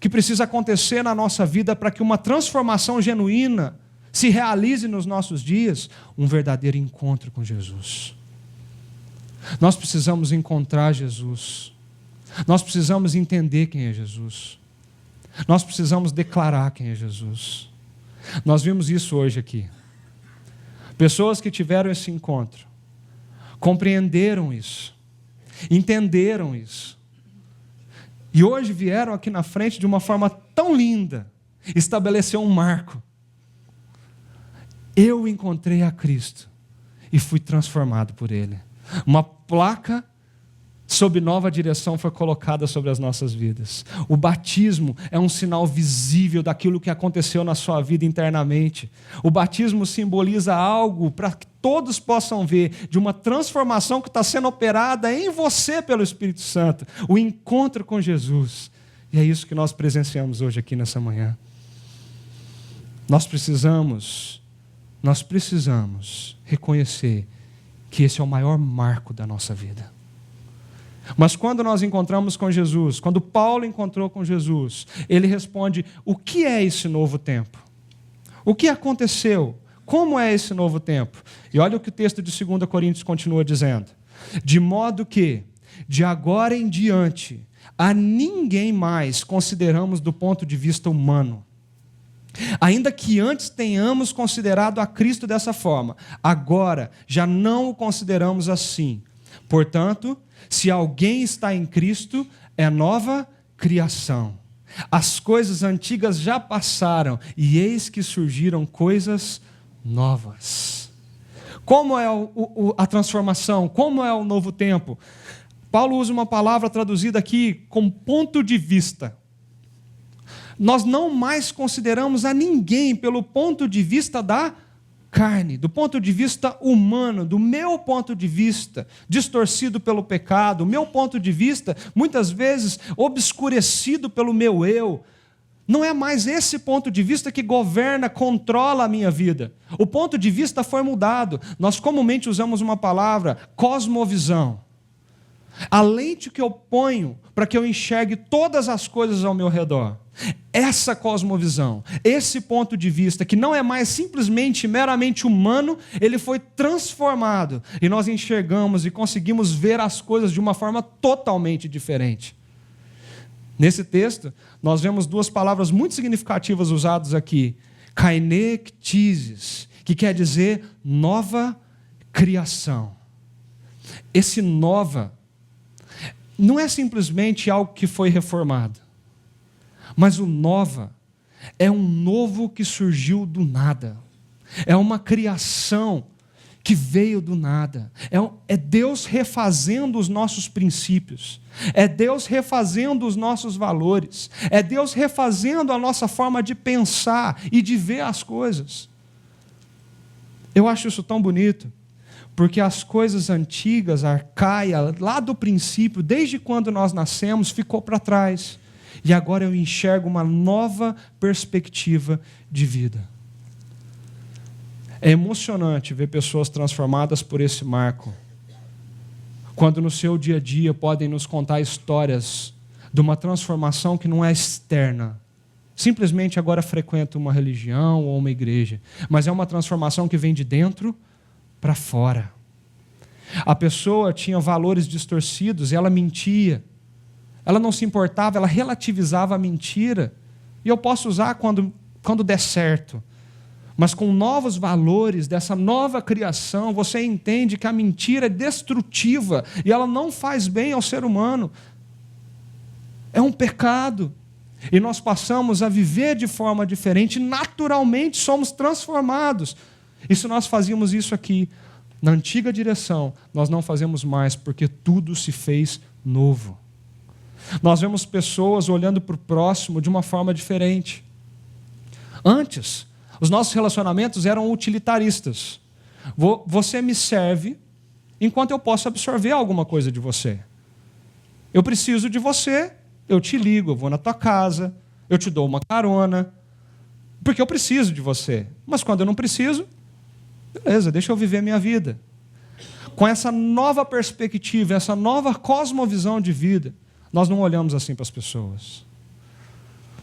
que precisa acontecer na nossa vida para que uma transformação genuína se realize nos nossos dias? Um verdadeiro encontro com Jesus. Nós precisamos encontrar Jesus. Nós precisamos entender quem é Jesus. Nós precisamos declarar quem é Jesus. Nós vimos isso hoje aqui. Pessoas que tiveram esse encontro, compreenderam isso, entenderam isso. E hoje vieram aqui na frente de uma forma tão linda, estabelecer um marco. Eu encontrei a Cristo e fui transformado por Ele. Uma placa sob nova direção foi colocada sobre as nossas vidas. O batismo é um sinal visível daquilo que aconteceu na sua vida internamente. O batismo simboliza algo para que todos possam ver de uma transformação que está sendo operada em você pelo Espírito Santo. O encontro com Jesus. E é isso que nós presenciamos hoje aqui nessa manhã. Nós precisamos reconhecer que esse é o maior marco da nossa vida. Mas quando nós encontramos com Jesus, quando Paulo encontrou com Jesus, ele responde: o que é esse novo tempo? O que aconteceu? Como é esse novo tempo? E olha o que o texto de 2 Coríntios continua dizendo. De modo que, de agora em diante, a ninguém mais consideramos do ponto de vista humano. Ainda que antes tenhamos considerado a Cristo dessa forma, agora já não o consideramos assim. Portanto, se alguém está em Cristo, é nova criação. As coisas antigas já passaram e eis que surgiram coisas novas. Como é a transformação? Como é o novo tempo? Paulo usa uma palavra traduzida aqui como ponto de vista. Nós não mais consideramos a ninguém pelo ponto de vista da carne, do ponto de vista humano, do meu ponto de vista, distorcido pelo pecado, o meu ponto de vista, muitas vezes obscurecido pelo meu eu. Não é mais esse ponto de vista que governa, controla a minha vida. O ponto de vista foi mudado. Nós comumente usamos uma palavra, cosmovisão. A lente que eu ponho para que eu enxergue todas as coisas ao meu redor. Essa cosmovisão, esse ponto de vista, que não é mais simplesmente, meramente humano, ele foi transformado. E nós enxergamos e conseguimos ver as coisas de uma forma totalmente diferente. Nesse texto, nós vemos duas palavras muito significativas usadas aqui. Kainektises, que quer dizer nova criação. Esse nova não é simplesmente algo que foi reformado. Mas o nova é um novo que surgiu do nada. É uma criação que veio do nada. É Deus refazendo os nossos princípios. É Deus refazendo os nossos valores. É Deus refazendo a nossa forma de pensar e de ver as coisas. Eu acho isso tão bonito, Porque as coisas antigas, arcaicas, lá do princípio, desde quando nós nascemos, ficou para trás. E agora eu enxergo uma nova perspectiva de vida. É emocionante ver pessoas transformadas por esse marco. Quando no seu dia a dia podem nos contar histórias de uma transformação que não é externa. Simplesmente agora frequenta uma religião ou uma igreja. Mas é uma transformação que vem de dentro para fora. A pessoa tinha valores distorcidos, ela mentia. Ela não se importava, ela relativizava a mentira. E eu posso usar quando der certo. Mas com novos valores dessa nova criação, você entende que a mentira é destrutiva e ela não faz bem ao ser humano. É um pecado. E nós passamos a viver de forma diferente, naturalmente somos transformados. E se nós fazíamos isso aqui, na antiga direção, nós não fazemos mais, porque tudo se fez novo. Nós vemos pessoas olhando para o próximo de uma forma diferente. Antes, os nossos relacionamentos eram utilitaristas. Você me serve enquanto eu posso absorver alguma coisa de você. Eu preciso de você, eu te ligo, eu vou na tua casa, eu te dou uma carona, porque eu preciso de você. Mas quando eu não preciso, beleza, deixa eu viver a minha vida. Com essa nova perspectiva, essa nova cosmovisão de vida, nós não olhamos assim para as pessoas.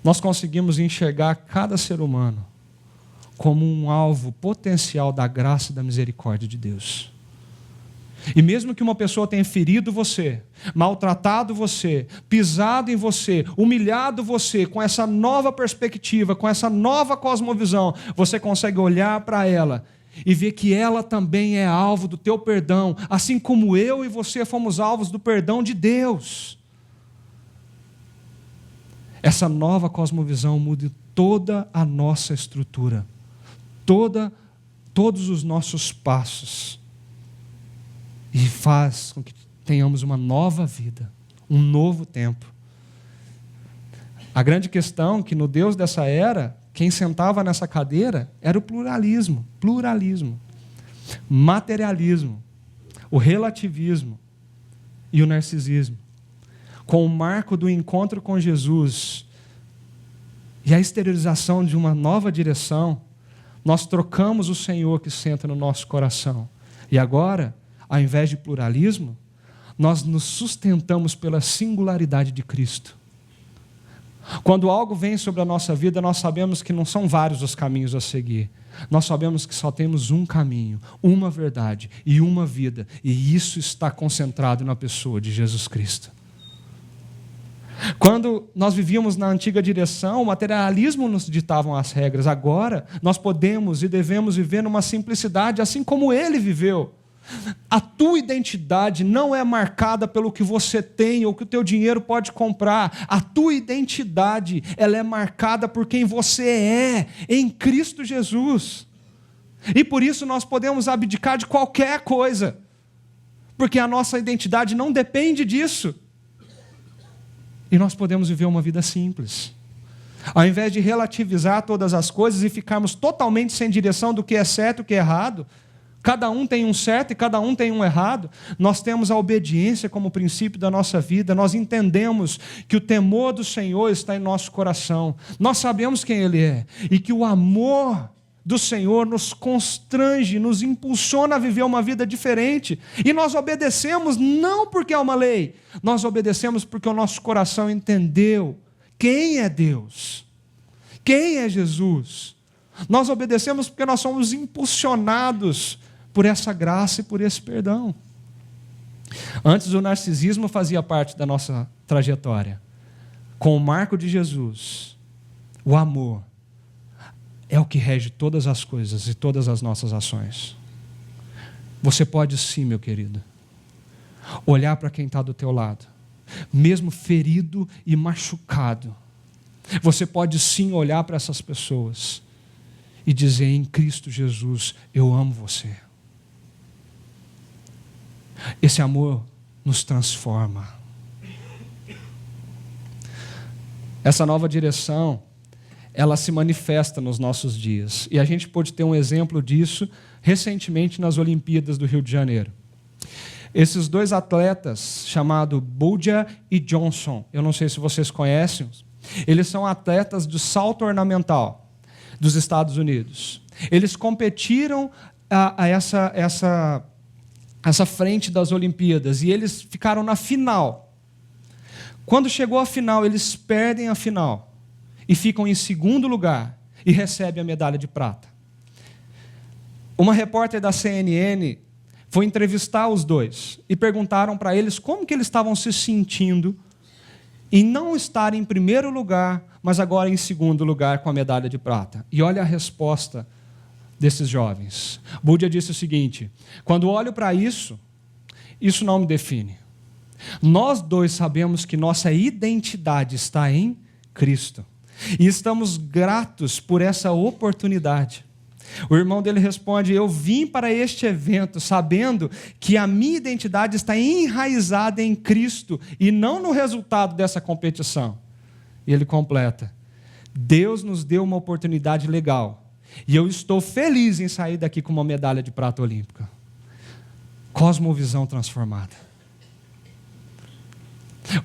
Nós conseguimos enxergar cada ser humano como um alvo potencial da graça e da misericórdia de Deus. E mesmo que uma pessoa tenha ferido você, maltratado você, pisado em você, humilhado você, com essa nova perspectiva, com essa nova cosmovisão, você consegue olhar para ela e ver que ela também é alvo do teu perdão, assim como eu e você fomos alvos do perdão de Deus. Essa nova cosmovisão muda toda a nossa estrutura, todos os nossos passos, e faz com que tenhamos uma nova vida, um novo tempo. A grande questão é que no Deus dessa era, quem sentava nessa cadeira era o pluralismo, materialismo, o relativismo e o narcisismo. Com o marco do encontro com Jesus e a exteriorização de uma nova direção, nós trocamos o Senhor que senta no nosso coração. E agora, ao invés de pluralismo, nós nos sustentamos pela singularidade de Cristo. Quando algo vem sobre a nossa vida, nós sabemos que não são vários os caminhos a seguir. Nós sabemos que só temos um caminho, uma verdade e uma vida. E isso está concentrado na pessoa de Jesus Cristo. Quando nós vivíamos na antiga direção, o materialismo nos ditavam as regras. Agora, nós podemos e devemos viver numa simplicidade, assim como ele viveu. A tua identidade não é marcada pelo que você tem ou que o teu dinheiro pode comprar. A tua identidade, ela é marcada por quem você é em Cristo Jesus. E por isso nós podemos abdicar de qualquer coisa, porque a nossa identidade não depende disso. E nós podemos viver uma vida simples. Ao invés de relativizar todas as coisas e ficarmos totalmente sem direção do que é certo e o que é errado, cada um tem um certo e cada um tem um errado, nós temos a obediência como princípio da nossa vida, nós entendemos que o temor do Senhor está em nosso coração, nós sabemos quem Ele é, e que o amor do Senhor nos constrange, nos impulsiona a viver uma vida diferente, e nós obedecemos não porque é uma lei, nós obedecemos porque o nosso coração entendeu quem é Deus, quem é Jesus. Nós obedecemos porque nós somos impulsionados por essa graça e por esse perdão. Antes o narcisismo fazia parte da nossa trajetória. Com o marco de Jesus, o amor é o que rege todas as coisas e todas as nossas ações. Você pode sim, meu querido, olhar para quem está do teu lado, mesmo ferido e machucado. Você pode sim olhar para essas pessoas e dizer: em Cristo Jesus, eu amo você. Esse amor nos transforma. Essa nova direção, ela se manifesta nos nossos dias. E a gente pôde ter um exemplo disso recentemente nas Olimpíadas do Rio de Janeiro. Esses dois atletas, chamados Boudia e Johnson, eu não sei se vocês conhecem, eles são atletas de salto ornamental dos Estados Unidos. Eles competiram a essa frente das Olimpíadas e eles ficaram na final. Quando chegou a final, eles perdem a final e ficam em segundo lugar e recebem a medalha de prata. Uma repórter da CNN foi entrevistar os dois e perguntaram para eles como que eles estavam se sentindo em não estar em primeiro lugar, mas agora em segundo lugar com a medalha de prata. E olha a resposta desses jovens. Boudia disse o seguinte: quando olho para isso não me define. Nós dois sabemos que nossa identidade está em Cristo. E estamos gratos por essa oportunidade. O irmão dele responde: eu vim para este evento sabendo que a minha identidade está enraizada em Cristo e não no resultado dessa competição. E ele completa: Deus nos deu uma oportunidade legal e eu estou feliz em sair daqui com uma medalha de prata olímpica. Cosmovisão transformada.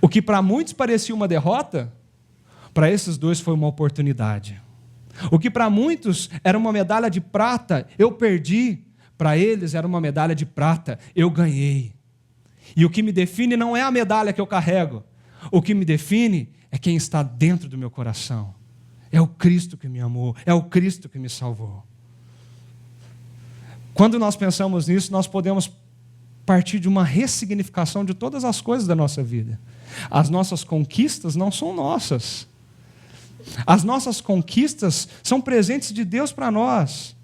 O que para muitos parecia uma derrota, para esses dois foi uma oportunidade. O que para muitos era uma medalha de prata, eu perdi. Para eles era uma medalha de prata, eu ganhei. E o que me define não é a medalha que eu carrego. O que me define é quem está dentro do meu coração. É o Cristo que me amou, é o Cristo que me salvou. Quando nós pensamos nisso, nós podemos partir de uma ressignificação de todas as coisas da nossa vida. As nossas conquistas não são nossas. As nossas conquistas são presentes de Deus para nós.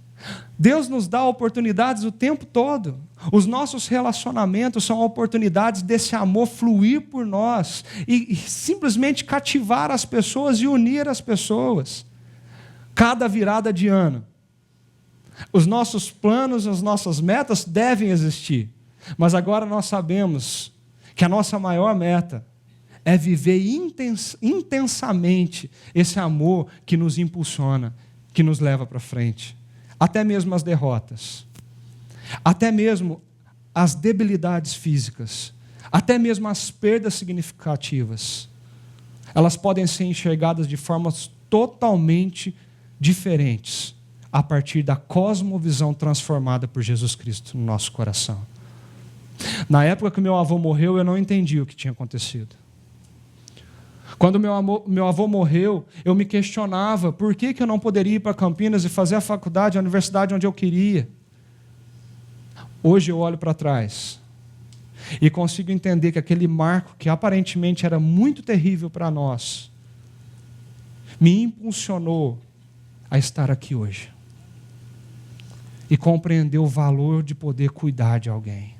Deus nos dá oportunidades o tempo todo. Os nossos relacionamentos são oportunidades desse amor fluir por nós e simplesmente cativar as pessoas e unir as pessoas. Cada virada de ano, os nossos planos, as nossas metas devem existir. Mas agora nós sabemos que a nossa maior meta é viver intensamente esse amor que nos impulsiona, que nos leva para frente. Até mesmo as derrotas, até mesmo as debilidades físicas, até mesmo as perdas significativas, elas podem ser enxergadas de formas totalmente diferentes a partir da cosmovisão transformada por Jesus Cristo no nosso coração. Na época que meu avô morreu, eu não entendi o que tinha acontecido. Quando meu avô morreu, eu me questionava por que eu não poderia ir para Campinas e fazer a faculdade, a universidade onde eu queria. Hoje eu olho para trás e consigo entender que aquele marco, que aparentemente era muito terrível para nós, me impulsionou a estar aqui hoje e compreender o valor de poder cuidar de alguém.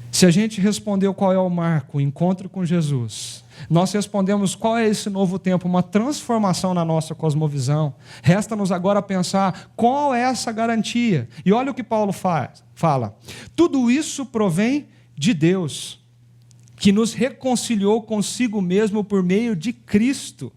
Se a gente respondeu qual é o marco, o encontro com Jesus, nós respondemos qual é esse novo tempo, uma transformação na nossa cosmovisão. Resta-nos agora pensar qual é essa garantia. E olha o que Paulo fala. Tudo isso provém de Deus, que nos reconciliou consigo mesmo por meio de Cristo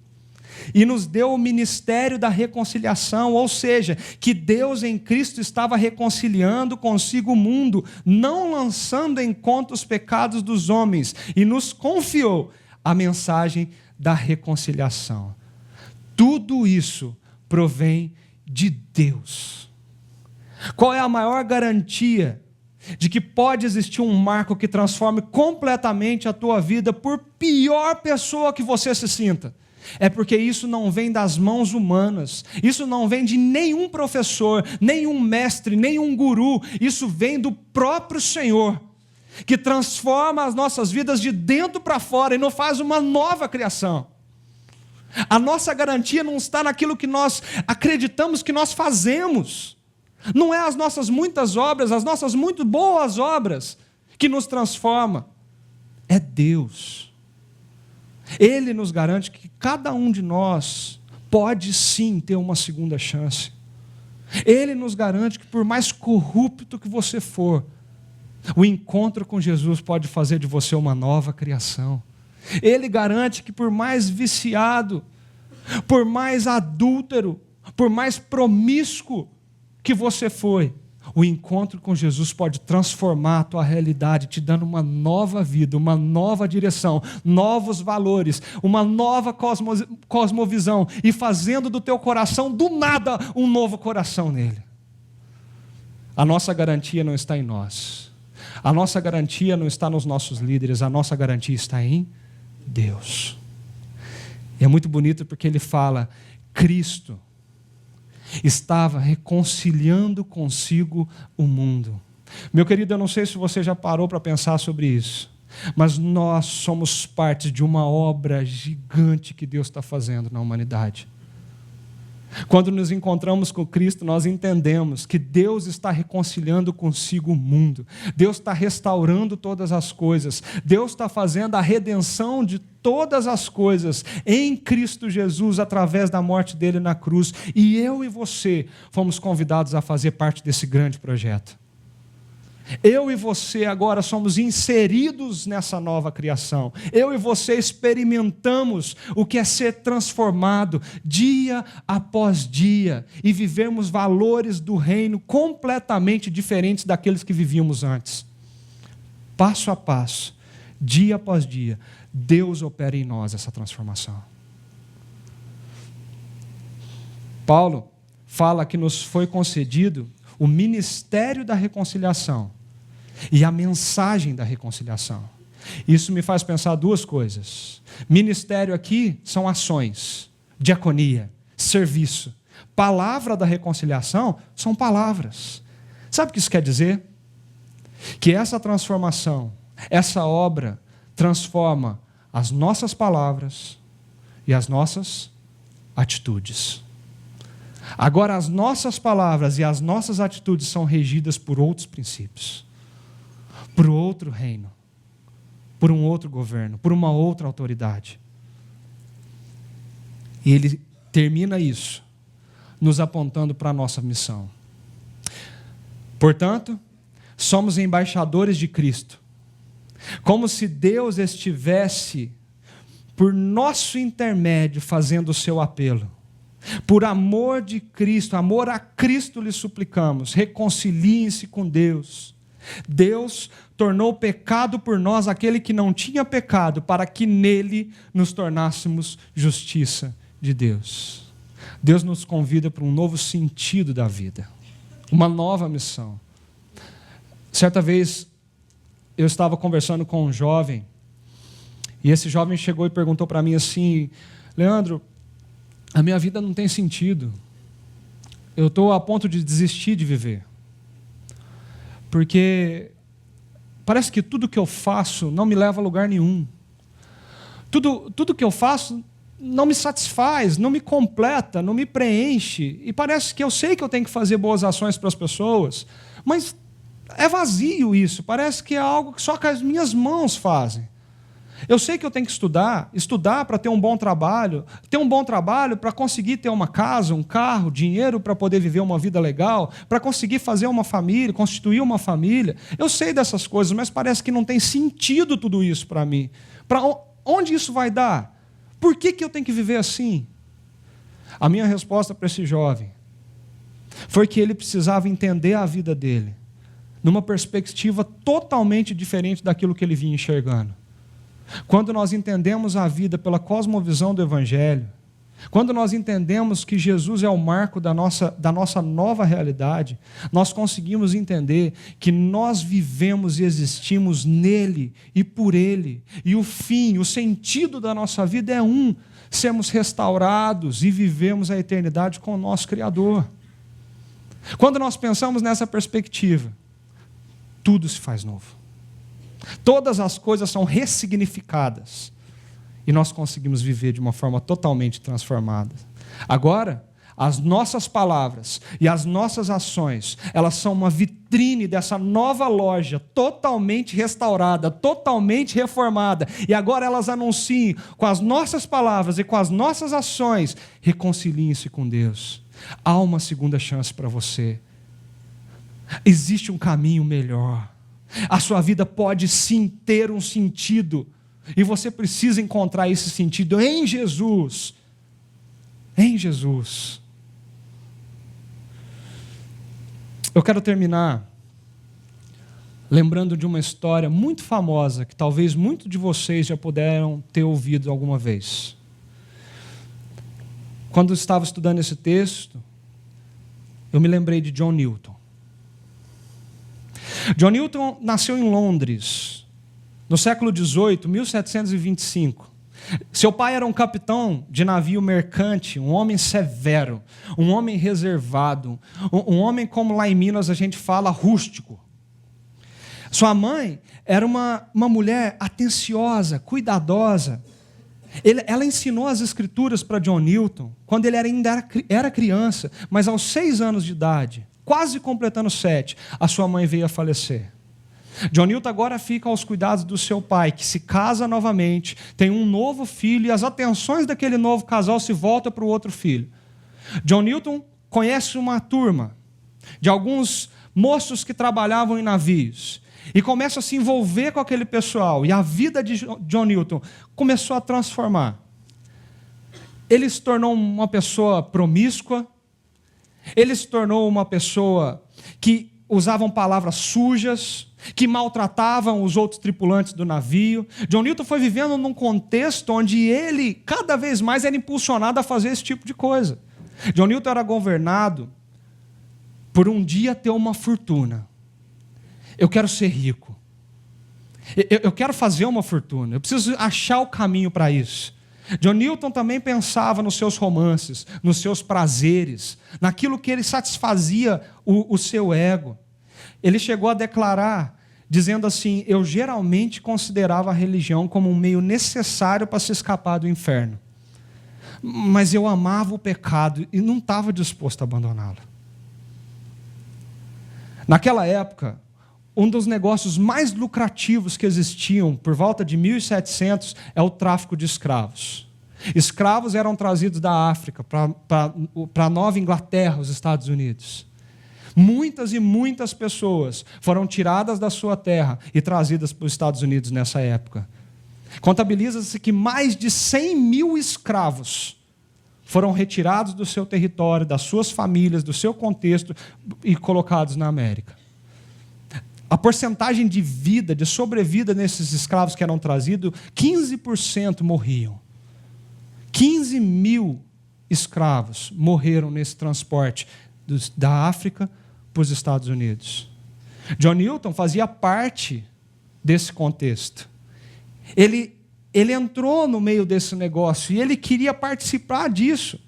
e nos deu o ministério da reconciliação, ou seja, que Deus em Cristo estava reconciliando consigo o mundo, não lançando em conta os pecados dos homens, e nos confiou a mensagem da reconciliação. Tudo isso provém de Deus. Qual é a maior garantia de que pode existir um marco que transforme completamente a tua vida, por pior pessoa que você se sinta? É porque isso não vem das mãos humanas, isso não vem de nenhum professor, nenhum mestre, nenhum guru, isso vem do próprio Senhor, que transforma as nossas vidas de dentro para fora e nos faz uma nova criação. A nossa garantia não está naquilo que nós acreditamos que nós fazemos, não é as nossas muitas obras, as nossas muito boas obras que nos transforma, é Deus. Ele nos garante que cada um de nós pode sim ter uma segunda chance. Ele nos garante que por mais corrupto que você for, o encontro com Jesus pode fazer de você uma nova criação. Ele garante que por mais viciado, por mais adúltero, por mais promíscuo que você foi, o encontro com Jesus pode transformar a tua realidade, te dando uma nova vida, uma nova direção, novos valores, uma nova cosmovisão e fazendo do teu coração, do nada, um novo coração nele. A nossa garantia não está em nós. A nossa garantia não está nos nossos líderes, a nossa garantia está em Deus. E é muito bonito porque ele fala, Cristo estava reconciliando consigo o mundo. Meu querido, eu não sei se você já parou para pensar sobre isso, mas nós somos parte de uma obra gigante que Deus está fazendo na humanidade. Quando nos encontramos com Cristo, nós entendemos que Deus está reconciliando consigo o mundo. Deus está restaurando todas as coisas. Deus está fazendo a redenção de todas as coisas em Cristo Jesus, através da morte dele na cruz. E eu e você fomos convidados a fazer parte desse grande projeto. Eu e você agora somos inseridos nessa nova criação. Eu e você experimentamos o que é ser transformado dia após dia e vivermos valores do reino completamente diferentes daqueles que vivíamos antes. Passo a passo, dia após dia, Deus opera em nós essa transformação. Paulo fala que nos foi concedido o ministério da reconciliação e a mensagem da reconciliação. Isso me faz pensar duas coisas. Ministério aqui são ações, diaconia, serviço. Palavra da reconciliação são palavras. Sabe o que isso quer dizer? Que essa transformação, essa obra, transforma as nossas palavras e as nossas atitudes. Agora, as nossas palavras e as nossas atitudes são regidas por outros princípios. Por outro reino, por um outro governo, por uma outra autoridade. E ele termina isso, nos apontando para a nossa missão. Portanto, somos embaixadores de Cristo, como se Deus estivesse, por nosso intermédio, fazendo o seu apelo. Por amor de Cristo, amor a Cristo lhe suplicamos, reconciliem-se com Deus. Deus tornou pecado por nós aquele que não tinha pecado, para que nele nos tornássemos justiça de Deus. Deus nos convida para um novo sentido da vida, uma nova missão. Certa vez eu estava conversando com um jovem, e esse jovem chegou e perguntou para mim assim: Leandro, a minha vida não tem sentido, eu estou a ponto de desistir de viver. Porque parece que tudo que eu faço não me leva a lugar nenhum. Tudo que eu faço não me satisfaz, não me completa, não me preenche. E parece que eu sei que eu tenho que fazer boas ações para as pessoas, mas é vazio isso. Parece que é algo que só que as minhas mãos fazem. Eu sei que eu tenho que estudar para ter um bom trabalho para conseguir ter uma casa, um carro, dinheiro para poder viver uma vida legal, para conseguir fazer uma família, constituir uma família. Eu sei dessas coisas, mas parece que não tem sentido tudo isso para mim. Para onde isso vai dar? Por que eu tenho que viver assim? A minha resposta para esse jovem foi que ele precisava entender a vida dele numa perspectiva totalmente diferente daquilo que ele vinha enxergando. Quando nós entendemos a vida pela cosmovisão do Evangelho, quando nós entendemos que Jesus é o marco da nossa nova realidade, nós conseguimos entender que nós vivemos e existimos nele e por ele. E o fim, o sentido da nossa vida é sermos restaurados e vivemos a eternidade com o nosso Criador. Quando nós pensamos nessa perspectiva, tudo se faz novo. Todas as coisas são ressignificadas e nós conseguimos viver de uma forma totalmente transformada. Agora, as nossas palavras e as nossas ações, elas são uma vitrine dessa nova loja totalmente restaurada, totalmente reformada. E agora elas anunciam com as nossas palavras e com as nossas ações: reconciliem-se com Deus. Há uma segunda chance para você. Existe um caminho melhor. A sua vida pode sim ter um sentido E você precisa encontrar esse sentido em Jesus. Em Jesus. Eu quero terminar lembrando de uma história muito famosa, que talvez muitos de vocês já puderam ter ouvido alguma vez. Quando eu estava estudando esse texto, eu me lembrei de John Newton. John Newton nasceu em Londres, no século XVIII, 1725. Seu pai era um capitão de navio mercante, um homem severo, um homem reservado, um homem, como lá em Minas a gente fala, rústico. Sua mãe era uma mulher atenciosa, cuidadosa. Ela ensinou as escrituras para John Newton quando ele ainda era criança, mas aos 6 anos de idade, quase completando 7, a sua mãe veio a falecer. John Newton agora fica aos cuidados do seu pai, que se casa novamente, tem um novo filho, e as atenções daquele novo casal se voltam para o outro filho. John Newton conhece uma turma de alguns moços que trabalhavam em navios, e começa a se envolver com aquele pessoal, e a vida de John Newton começou a transformar. Ele se tornou uma pessoa promíscua, ele se tornou uma pessoa que usavam palavras sujas, que maltratavam os outros tripulantes do navio. John Newton foi vivendo num contexto onde ele, cada vez mais, era impulsionado a fazer esse tipo de coisa. John Newton era governado por um dia ter uma fortuna. Eu quero ser rico. Eu quero fazer uma fortuna. Eu preciso achar o caminho para isso. John Newton também pensava nos seus romances, nos seus prazeres, naquilo que ele satisfazia o seu ego. Ele chegou a declarar, dizendo assim: eu geralmente considerava a religião como um meio necessário para se escapar do inferno. Mas eu amava o pecado e não estava disposto a abandoná-lo. Naquela época, um dos negócios mais lucrativos que existiam, por volta de 1700, é o tráfico de escravos. Escravos eram trazidos da África para a Nova Inglaterra, os Estados Unidos. Muitas e muitas pessoas foram tiradas da sua terra e trazidas para os Estados Unidos nessa época. Contabiliza-se que mais de 100 mil escravos foram retirados do seu território, das suas famílias, do seu contexto e colocados na América. A porcentagem de vida, de sobrevida nesses escravos que eram trazidos, 15% morriam. 15 mil escravos morreram nesse transporte da África para os Estados Unidos. John Newton fazia parte desse contexto. Ele entrou no meio desse negócio e ele queria participar disso.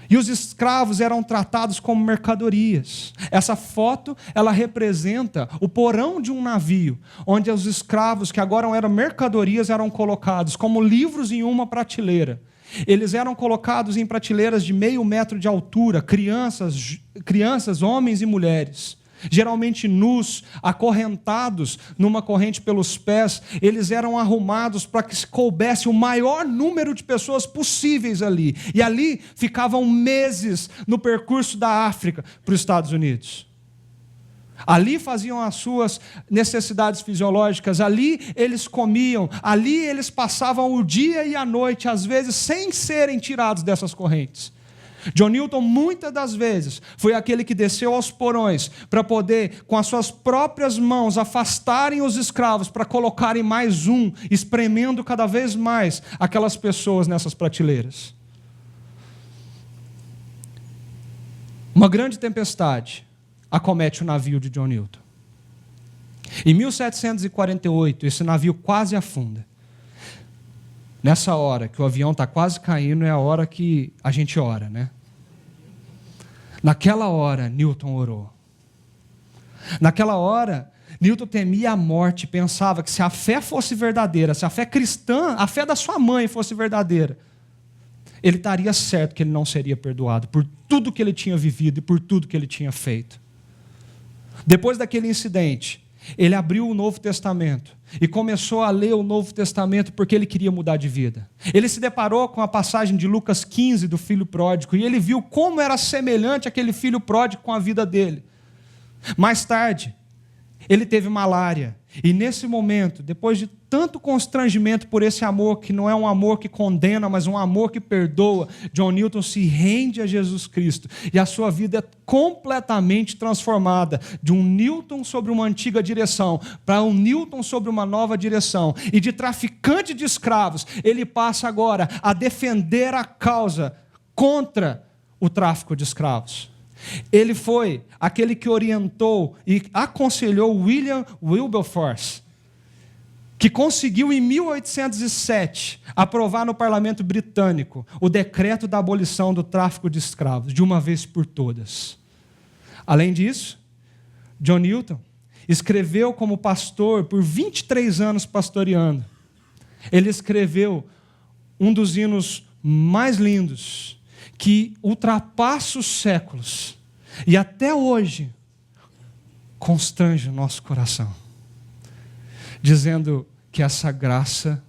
E os escravos eram tratados como mercadorias. Essa foto, ela representa o porão de um navio, onde os escravos, que agora eram mercadorias, eram colocados como livros em uma prateleira. Eles eram colocados em prateleiras de 0,5 metro de altura, crianças, homens e mulheres. Geralmente nus, acorrentados numa corrente pelos pés, eles eram arrumados para que se coubesse o maior número de pessoas possíveis ali. E ali ficavam meses no percurso da África para os Estados Unidos. Ali faziam as suas necessidades fisiológicas, ali eles comiam, ali eles passavam o dia e a noite, às vezes sem serem tirados dessas correntes. John Newton, muitas das vezes, foi aquele que desceu aos porões para poder, com as suas próprias mãos, afastarem os escravos para colocarem mais um, espremendo cada vez mais aquelas pessoas nessas prateleiras. Uma grande tempestade acomete o navio de John Newton. Em 1748, esse navio quase afunda. Nessa hora que o avião está quase caindo, é a hora que a gente ora, né? Naquela hora, Newton orou. Naquela hora, Newton temia a morte, pensava que se a fé fosse verdadeira, se a fé cristã, a fé da sua mãe fosse verdadeira, ele estaria certo que ele não seria perdoado por tudo que ele tinha vivido e por tudo que ele tinha feito. Depois daquele incidente, ele abriu o Novo Testamento e começou a ler o Novo Testamento porque ele queria mudar de vida. Ele se deparou com a passagem de Lucas 15 do filho pródigo e ele viu como era semelhante aquele filho pródigo com a vida dele. Mais tarde, ele teve malária E nesse momento, depois de tanto constrangimento por esse amor, que não é um amor que condena, mas um amor que perdoa, John Newton se rende a Jesus Cristo. E a sua vida é completamente transformada, de um Newton sobre uma antiga direção, para um Newton sobre uma nova direção. E de traficante de escravos, ele passa agora a defender a causa contra o tráfico de escravos. Ele foi aquele que orientou e aconselhou William Wilberforce, que conseguiu em 1807 aprovar no parlamento britânico o decreto da abolição do tráfico de escravos, de uma vez por todas. Além disso, John Newton escreveu como pastor por 23 anos pastoreando. Ele escreveu um dos hinos mais lindos, que ultrapassa os séculos e até hoje constrange o nosso coração, dizendo que essa graça,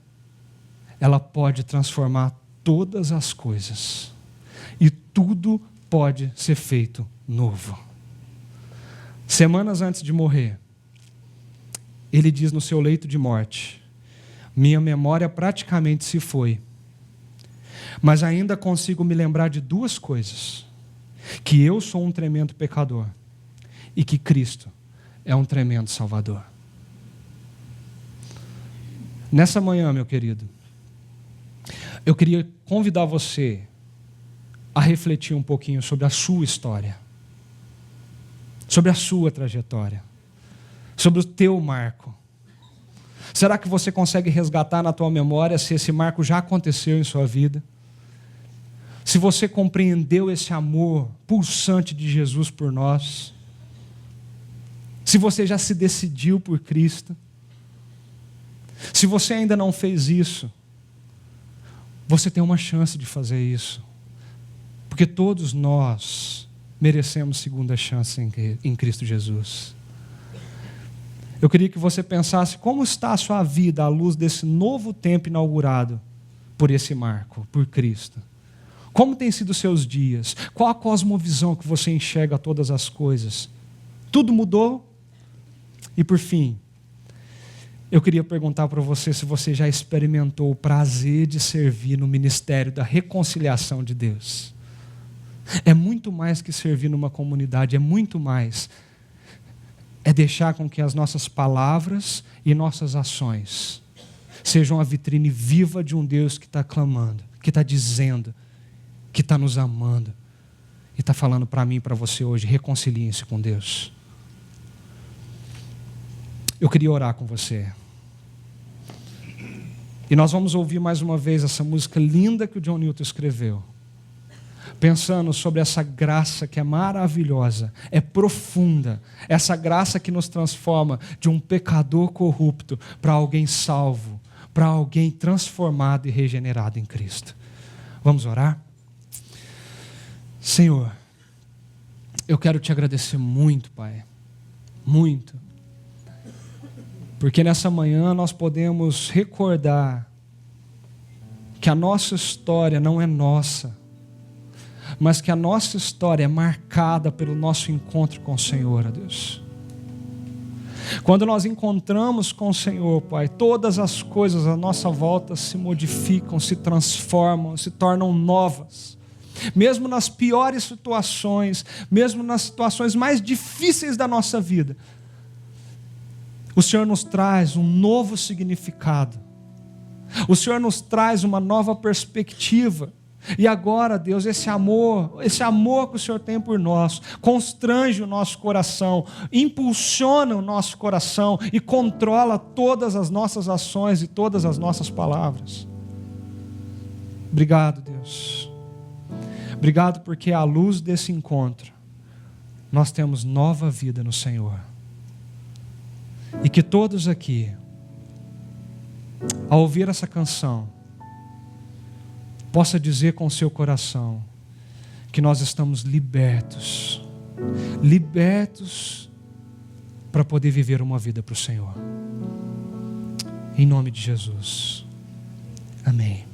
ela pode transformar todas as coisas e tudo pode ser feito novo. Semanas antes de morrer, ele diz no seu leito de morte: minha memória praticamente se foi, mas ainda consigo me lembrar de duas coisas: que eu sou um tremendo pecador e que Cristo é um tremendo Salvador. Nessa manhã, meu querido, eu queria convidar você a refletir um pouquinho sobre a sua história, sobre a sua trajetória, sobre o teu marco. Será que você consegue resgatar na tua memória se esse marco já aconteceu em sua vida? Se você compreendeu esse amor pulsante de Jesus por nós? Se você já se decidiu por Cristo? Se você ainda não fez isso, você tem uma chance de fazer isso. Porque todos nós merecemos segunda chance em Cristo Jesus. Eu queria que você pensasse como está a sua vida à luz desse novo tempo inaugurado por esse marco, por Cristo. Como têm sido os seus dias? Qual a cosmovisão que você enxerga todas as coisas? Tudo mudou? E por fim, eu queria perguntar para você se você já experimentou o prazer de servir no ministério da reconciliação de Deus. É muito mais que servir numa comunidade, é muito mais. É deixar com que as nossas palavras e nossas ações sejam a vitrine viva de um Deus que está clamando, que está dizendo, que está nos amando e está falando para mim e para você hoje: reconciliem-se com Deus. Eu queria orar com você. E nós vamos ouvir mais uma vez essa música linda que o John Newton escreveu, pensando sobre essa graça que é maravilhosa, é profunda, essa graça que nos transforma de um pecador corrupto para alguém salvo, para alguém transformado e regenerado em Cristo. Vamos orar? Senhor, eu quero te agradecer muito, Pai, muito, porque nessa manhã nós podemos recordar que a nossa história não é nossa, mas que a nossa história é marcada pelo nosso encontro com o Senhor, ó Deus. Quando nós encontramos com o Senhor, Pai, todas as coisas à nossa volta se modificam, se transformam, se tornam novas. Mesmo nas piores situações, mesmo nas situações mais difíceis da nossa vida, o Senhor nos traz um novo significado. O Senhor nos traz uma nova perspectiva. E agora, Deus, esse amor que o Senhor tem por nós, constrange o nosso coração, impulsiona o nosso coração e controla todas as nossas ações e todas as nossas palavras. Obrigado, Deus. Obrigado porque à luz desse encontro, nós temos nova vida no Senhor. E que todos aqui, ao ouvir essa canção, possa dizer com o seu coração que nós estamos libertos para poder viver uma vida para o Senhor. Em nome de Jesus. Amém.